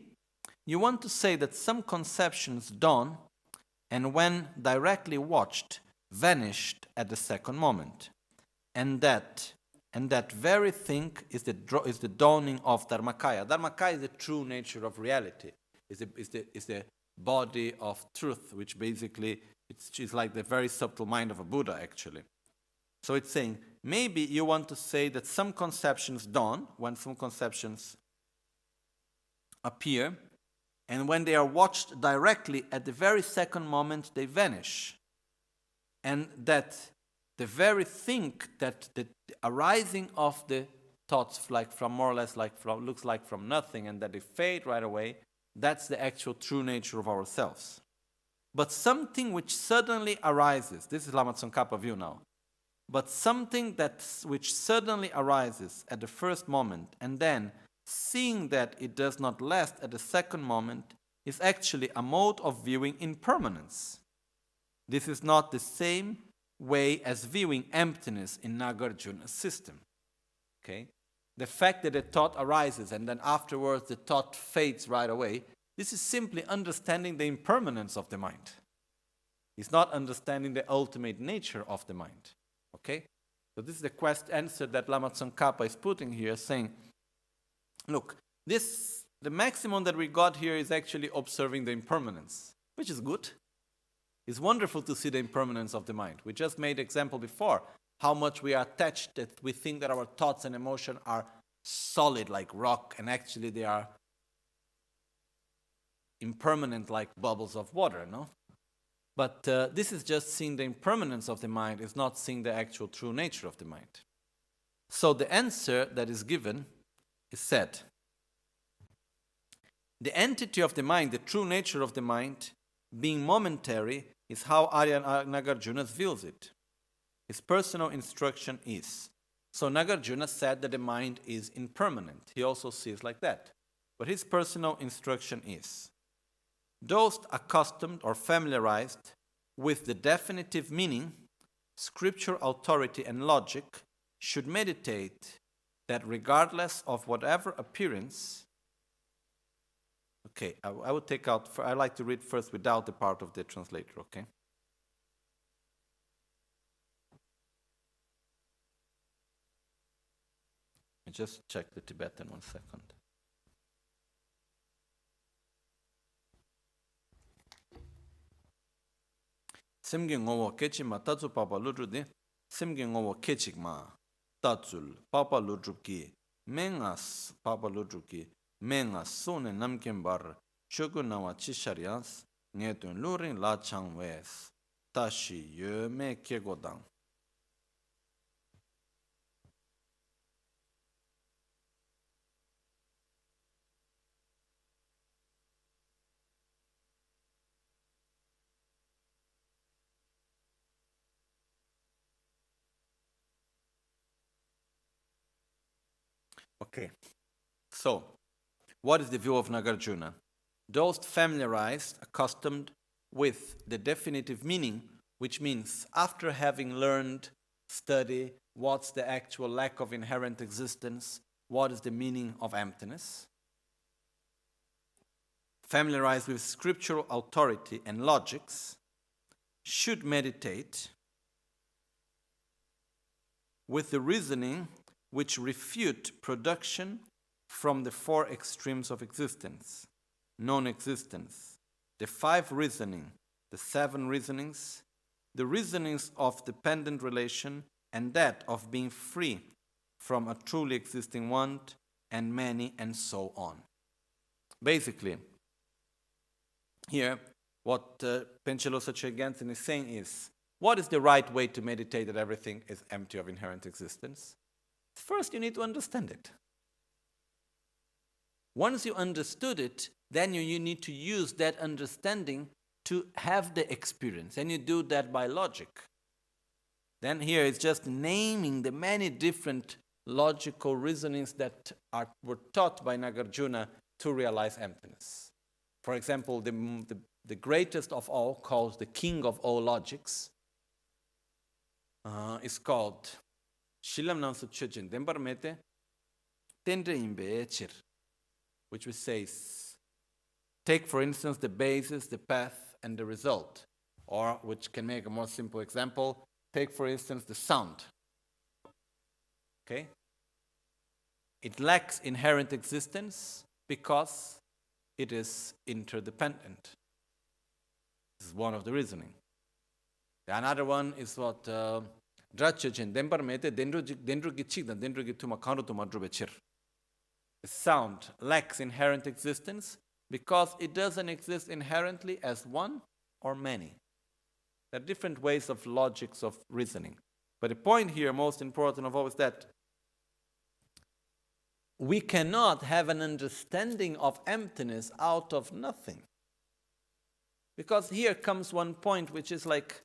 A: you want to say that some conceptions dawn and when directly watched, vanished at the second moment. And that very thing is the dawning of Dharmakaya. Dharmakaya is the true nature of reality. Is the body of truth, which basically it's like the very subtle mind of a Buddha, actually. So it's saying, maybe you want to say that some conceptions dawn, when some conceptions appear, and when they are watched directly at the very second moment, they vanish. And that the very thing that the arising of the thoughts, like from more or less like from, looks like from nothing, and that they fade right away, that's the actual true nature of ourselves. But something which suddenly arises, this is Lama Tsongkhapa view now, but something which suddenly arises at the first moment, and then seeing that it does not last at the second moment, is actually a mode of viewing impermanence. This is not the same way as viewing emptiness in Nagarjuna's system. Okay? The fact that a thought arises and then afterwards the thought fades right away, this is simply understanding the impermanence of the mind. It's not understanding the ultimate nature of the mind. Okay? So this is the answer that Lama Tsongkhapa is putting here, saying, look, the maximum that we got here is actually observing the impermanence, which is good. It's wonderful to see the impermanence of the mind. We just made example before, how much we are attached that we think that our thoughts and emotion are solid like rock, and actually they are impermanent like bubbles of water, no? But this is just seeing the impermanence of the mind, is not seeing the actual true nature of the mind. So the answer that is given is said, the entity of the mind, the true nature of the mind, being momentary, is how Arya Nagarjuna views it. His personal instruction is. So Nagarjuna said that the mind is impermanent. He also sees like that. But his personal instruction is, those accustomed or familiarized with the definitive meaning, scripture authority and logic should meditate that regardless of whatever appearance. Okay, I would take out, I like to read first without the part of the translator, okay? I just check the Tibetan 1 second. Simgi ngowo kechik ma tatsu papa ludru di, simgi ngowo kechik ma tatsul papa ludru ki, mengas papa ludru ki, mengas sone namken bar, chogu nawa chisharyans, ngetun luring la chang wes, tashi ye me kegodang. Okay, so what is the view of Nagarjuna? Those familiarized, accustomed with the definitive meaning, which means after having learned, study, what's the actual lack of inherent existence, what is the meaning of emptiness, familiarized with scriptural authority and logics, should meditate with the reasoning which refute production from the four extremes of existence, non-existence, the five reasoning, the seven reasonings, the reasonings of dependent relation, and that of being free from a truly existing want, and many, and so on. Basically, here, what Panchen Gyaltsen is saying is, what is the right way to meditate that everything is empty of inherent existence? First, you need to understand it. Once you understood it, then you need to use that understanding to have the experience. And you do that by logic. Then here it's just naming the many different logical reasonings that were taught by Nagarjuna to realize emptiness. For example, the greatest of all, called the king of all logics, is called Shilam Namsu Chujin Dembarmete Tendre Imbe Echir, which says, take for instance the basis, the path, and the result. Or, which can make a more simple example, take for instance the sound. Okay? It lacks inherent existence because it is interdependent. This is one of the reasoning. Another one is what the sound lacks inherent existence because it doesn't exist inherently as one or many. There are different ways of logics of reasoning. But the point here, most important of all, is that we cannot have an understanding of emptiness out of nothing. Because here comes one point which is like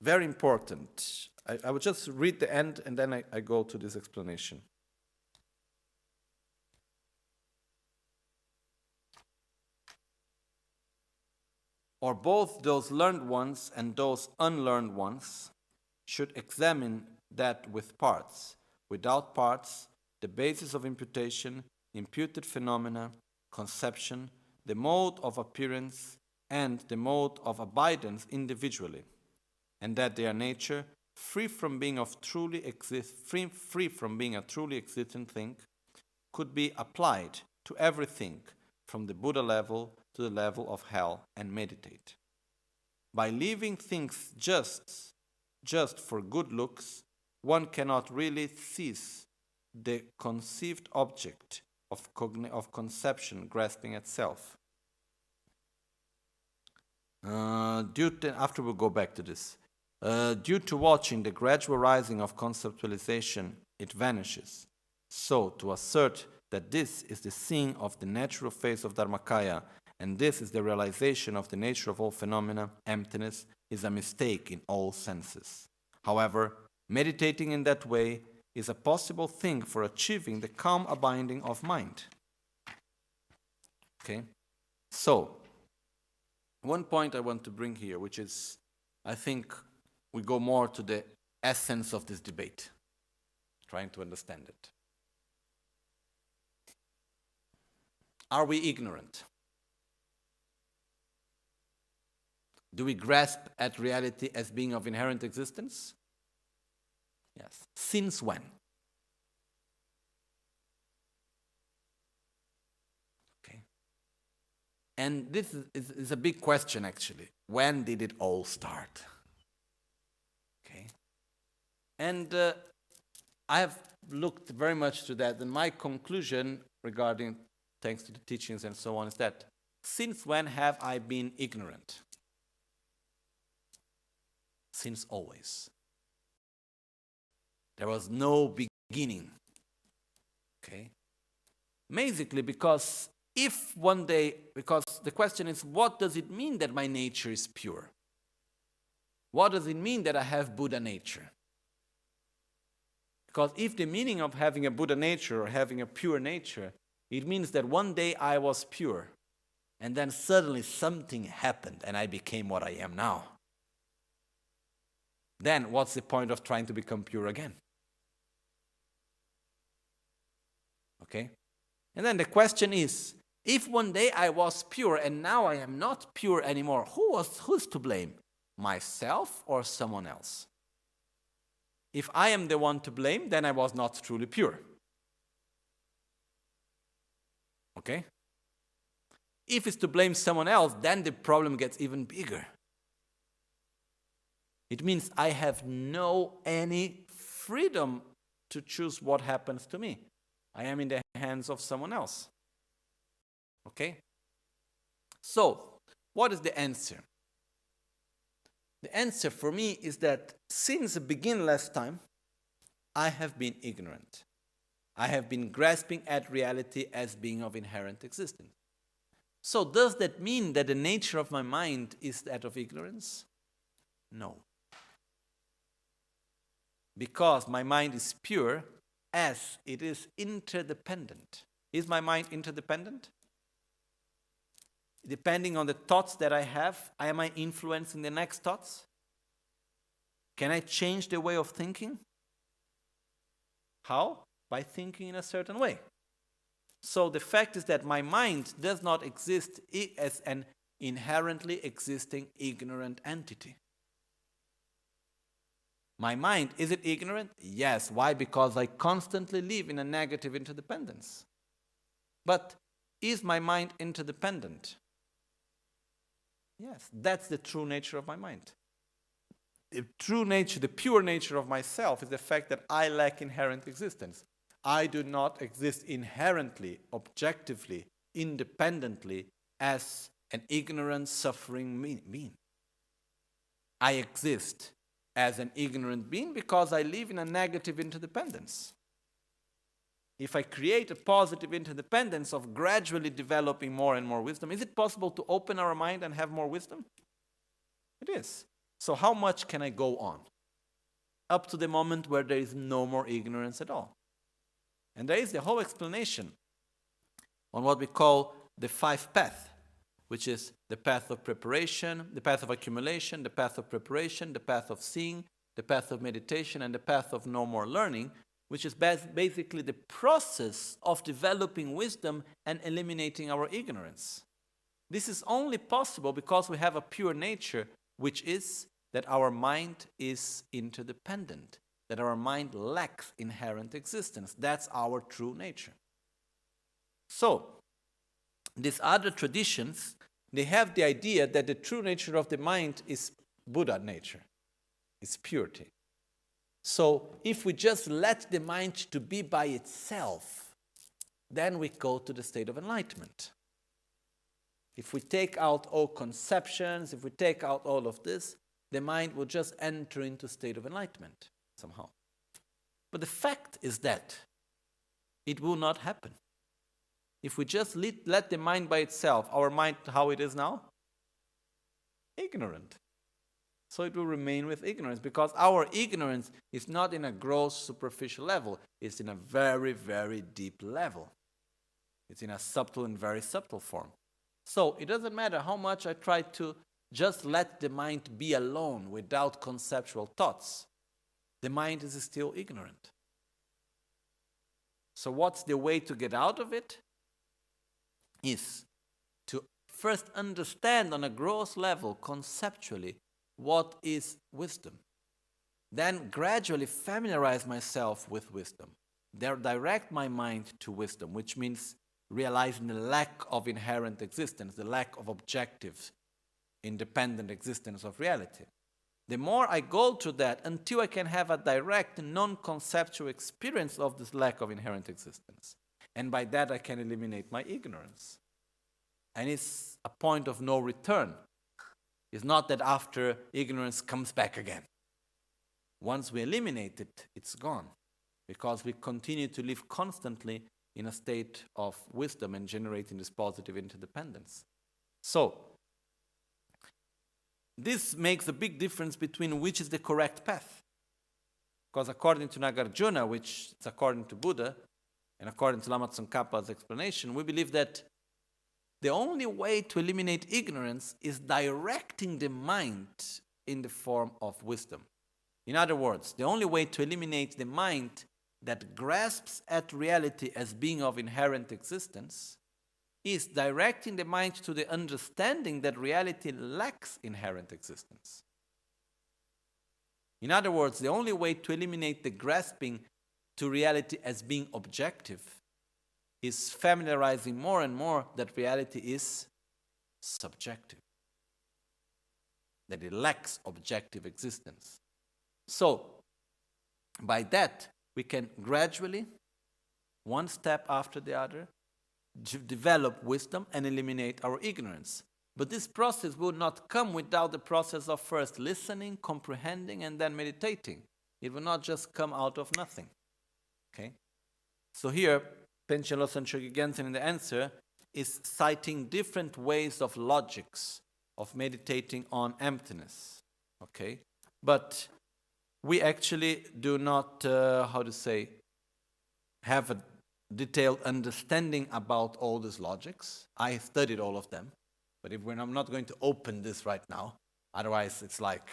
A: very important. I will just read the end and then I go to this explanation. Or both those learned ones and those unlearned ones should examine that with parts. Without parts, the basis of imputation, imputed phenomena, conception, the mode of appearance, and the mode of abidance individually, and that their nature, free from being a truly existent thing, could be applied to everything from the Buddha level to the level of hell, and meditate. By leaving things just for good looks, one cannot really seize the conceived object of conception grasping at self. After we'll go back to this. Due to watching the gradual rising of conceptualization, it vanishes. So, to assert that this is the seeing of the natural phase of Dharmakaya, and this is the realization of the nature of all phenomena, emptiness, is a mistake in all senses. However, meditating in that way is a possible thing for achieving the calm abiding of mind. Okay? So, one point I want to bring here, which is, I think, we go more to the essence of this debate, trying to understand it. Are we ignorant? Do we grasp at reality as being of inherent existence? Yes. Since when? Okay. And this is a big question, actually. When did it all start? Okay. And I have looked very much to that, and my conclusion regarding, thanks to the teachings and so on, is that since when have I been ignorant? Since always. There was no beginning. Okay? Basically, because if one day, because the question is, what does it mean that my nature is pure? What does it mean that I have Buddha nature? Because if the meaning of having a Buddha nature or having a pure nature, it means that one day I was pure, and then suddenly something happened and I became what I am now. Then what's the point of trying to become pure again? Okay? And then the question is, if one day I was pure and now I am not pure anymore, who's to blame? Myself or someone else? If I am the one to blame, then I was not truly pure. Okay? If it's to blame someone else, then the problem gets even bigger. It means I have any freedom to choose what happens to me. I am in the hands of someone else. Okay? So, what is the answer? The answer for me is that since the beginning last time, I have been ignorant. I have been grasping at reality as being of inherent existence. So does that mean that the nature of my mind is that of ignorance? No. Because my mind is pure as it is interdependent. Is my mind interdependent? Depending on the thoughts that I have, am I influencing the next thoughts? Can I change the way of thinking? How? By thinking in a certain way. So the fact is that my mind does not exist as an inherently existing ignorant entity. My mind, is it ignorant? Yes. Why? Because I constantly live in a negative interdependence. But is my mind interdependent? Yes, that's the true nature of my mind. The true nature, the pure nature of myself is the fact that I lack inherent existence. I do not exist inherently, objectively, independently as an ignorant, suffering being. I exist as an ignorant being because I live in a negative interdependence. If I create a positive interdependence of gradually developing more and more wisdom, is it possible to open our mind and have more wisdom? It is. So how much can I go on? Up to the moment where there is no more ignorance at all. And there is the whole explanation on what we call the 5 path, which is the path of preparation, the path of accumulation, the path of preparation, the path of seeing, the path of meditation, and the path of no more learning, which is basically the process of developing wisdom and eliminating our ignorance. This is only possible because we have a pure nature, which is that our mind is interdependent, that our mind lacks inherent existence. That's our true nature. So, these other traditions, they have the idea that the true nature of the mind is Buddha nature, it's purity.
B: So if we just let the mind to be by itself, then we go to the state of enlightenment. If we take out all conceptions, if we take out all of this, the mind will just enter into a state of enlightenment somehow. But the fact is that it will not happen. If we just let the mind by itself, our mind, how it is now? Ignorant. So it will remain with ignorance, because our ignorance is not in a gross, superficial level. It's in a very, very deep level. It's in a subtle and very subtle form. So it doesn't matter how much I try to just let the mind be alone without conceptual thoughts. The mind is still ignorant. So what's the way to get out of it? Is to first understand on a gross level, conceptually, what is wisdom. Then gradually familiarize myself with wisdom. Direct my mind to wisdom, which means realizing the lack of inherent existence, the lack of objective, independent existence of reality. The more I go through that until I can have a direct, non-conceptual experience of this lack of inherent existence. And by that I can eliminate my ignorance. And it's a point of no return. It's not that after ignorance comes back again. Once we eliminate it, it's gone. Because we continue to live constantly in a state of wisdom and generating this positive interdependence. So, this makes a big difference between which is the correct path. Because according to Nagarjuna, which is according to Buddha, and according to Lama Tsongkhapa's explanation, we believe that the only way to eliminate ignorance is directing the mind in the form of wisdom. In other words, the only way to eliminate the mind that grasps at reality as being of inherent existence is directing the mind to the understanding that reality lacks inherent existence. In other words, the only way to eliminate the grasping to reality as being objective is familiarizing more and more that reality is subjective, that it lacks objective existence. So, by that, we can gradually, one step after the other, develop wisdom and eliminate our ignorance. But this process will not come without the process of first listening, comprehending, and then meditating. It will not just come out of nothing. Okay? So here, Panchen, Losang, Chokyi, Gyaltsen in the answer is citing different ways of logics of meditating on emptiness. Okay? But we actually do not, have a detailed understanding about all these logics. I studied all of them, but I'm not going to open this right now. Otherwise, it's like,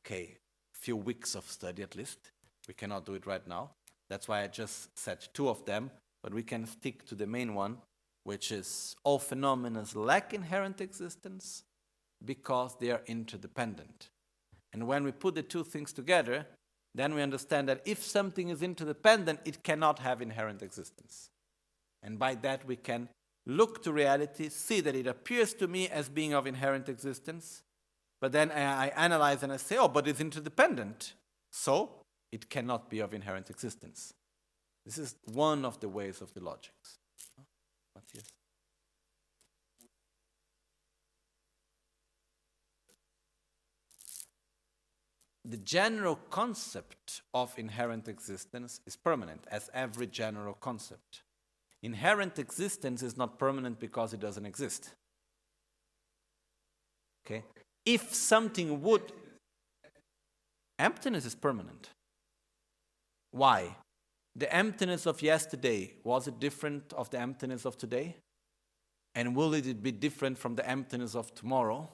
B: a few weeks of study at least. We cannot do it right now. That's why I just said two of them, but we can stick to the main one, which is all phenomena lack inherent existence because they are interdependent. And when we put the two things together, then we understand that if something is interdependent, it cannot have inherent existence. And by that we can look to reality, see that it appears to me as being of inherent existence, but then I analyze and I say, but it's interdependent, so it cannot be of inherent existence. This is one of the ways of the logics. Matthias? The general concept of inherent existence is permanent, as every general concept. Inherent existence is not permanent because it doesn't exist. Okay? If something would... Emptiness is permanent. Why? The emptiness of yesterday, was it different of the emptiness of today? And will it be different from the emptiness of tomorrow?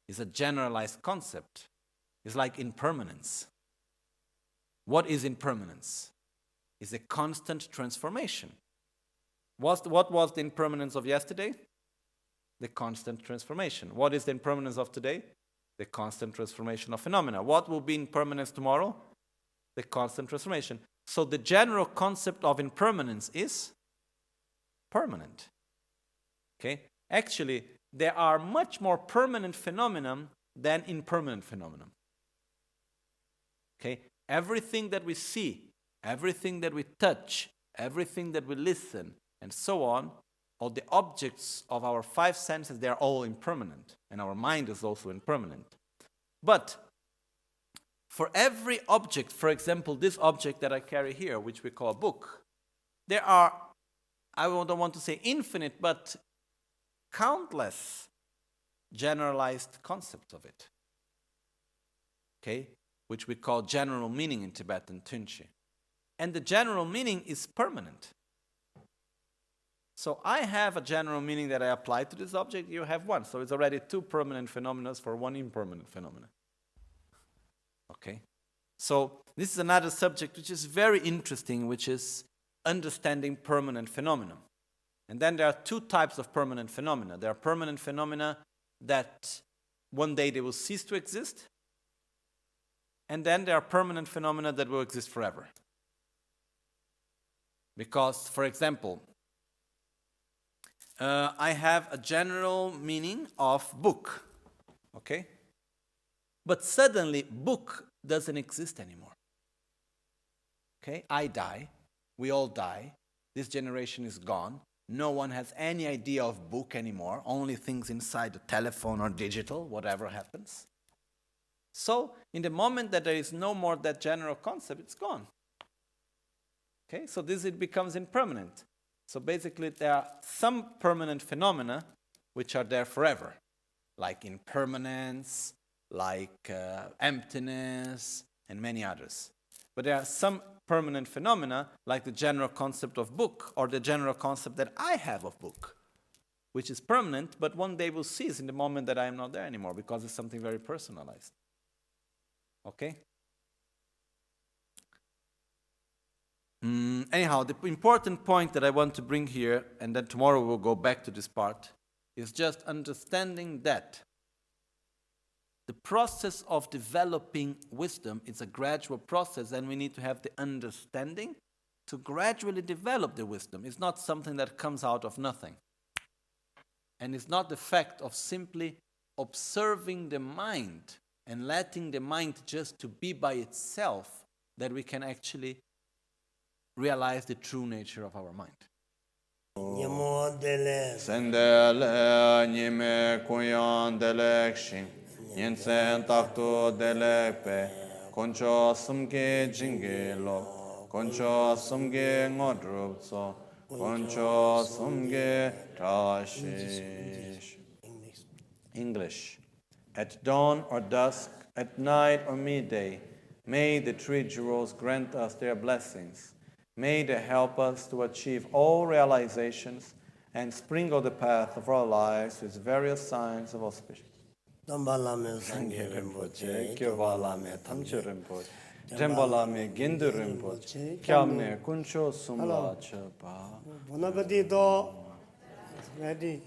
B: It's a generalized concept. It's like impermanence. What is impermanence? It's a constant transformation. What was the impermanence of yesterday? The constant transformation. What is the impermanence of today? The constant transformation of phenomena. What will be impermanence tomorrow? The constant transformation. So the general concept of impermanence is permanent. Okay? Actually, there are much more permanent phenomena than impermanent phenomena. Okay? Everything that we see, everything that we touch, everything that we listen, and so on, all the objects of our five senses, they are all impermanent. And our mind is also impermanent. But for every object, for example, this object that I carry here, which we call a book, there are, I don't want to say infinite, but countless generalized concepts of it. Okay? Which we call general meaning in Tibetan, Tunchi. And the general meaning is permanent. So I have a general meaning that I apply to this object, you have one. So it's already two permanent phenomena for one impermanent phenomenon. Okay? So this is another subject which is very interesting, which is understanding permanent phenomena. And then there are two types of permanent phenomena. There are permanent phenomena that one day they will cease to exist. And then there are permanent phenomena that will exist forever. Because, for example, I have a general meaning of book. Okay? But suddenly, book doesn't exist anymore. Okay? I die. We all die. This generation is gone. No one has any idea of book anymore. Only things inside the telephone or digital, whatever happens. So, in the moment that there is no more that general concept, it's gone. Okay? So this, it becomes impermanent. So basically, there are some permanent phenomena which are there forever. Like impermanence, like emptiness, and many others. But there are some permanent phenomena, like the general concept of book, or the general concept that I have of book, which is permanent, but one day will cease in the moment that I am not there anymore, because it's something very personalized. Okay? Anyhow, the important point that I want to bring here, and then tomorrow we'll go back to this part, is just understanding that the process of developing wisdom is a gradual process, and we need to have the understanding to gradually develop the wisdom. It's not something that comes out of nothing. And it's not the fact of simply observing the mind and letting the mind just to be by itself that we can actually realize the true nature of our mind.
A: Sendele nime kuyan delekshi Yensen takto delekpe Koncho sumge jinge lo Koncho sumge ngodrupso Koncho sumge tashish. English. At dawn or dusk, at night or midday, may the three jewels grant us their blessings. May they help us to achieve all realizations and sprinkle the path of our lives with various signs of auspicion. Sangye Rinpoche, Kyovalame Tamche Rinpoche, Tembalame Gindu Rinpoche, Kyamne Kuncho Sumla Chapa.
C: Bon appétit, ready.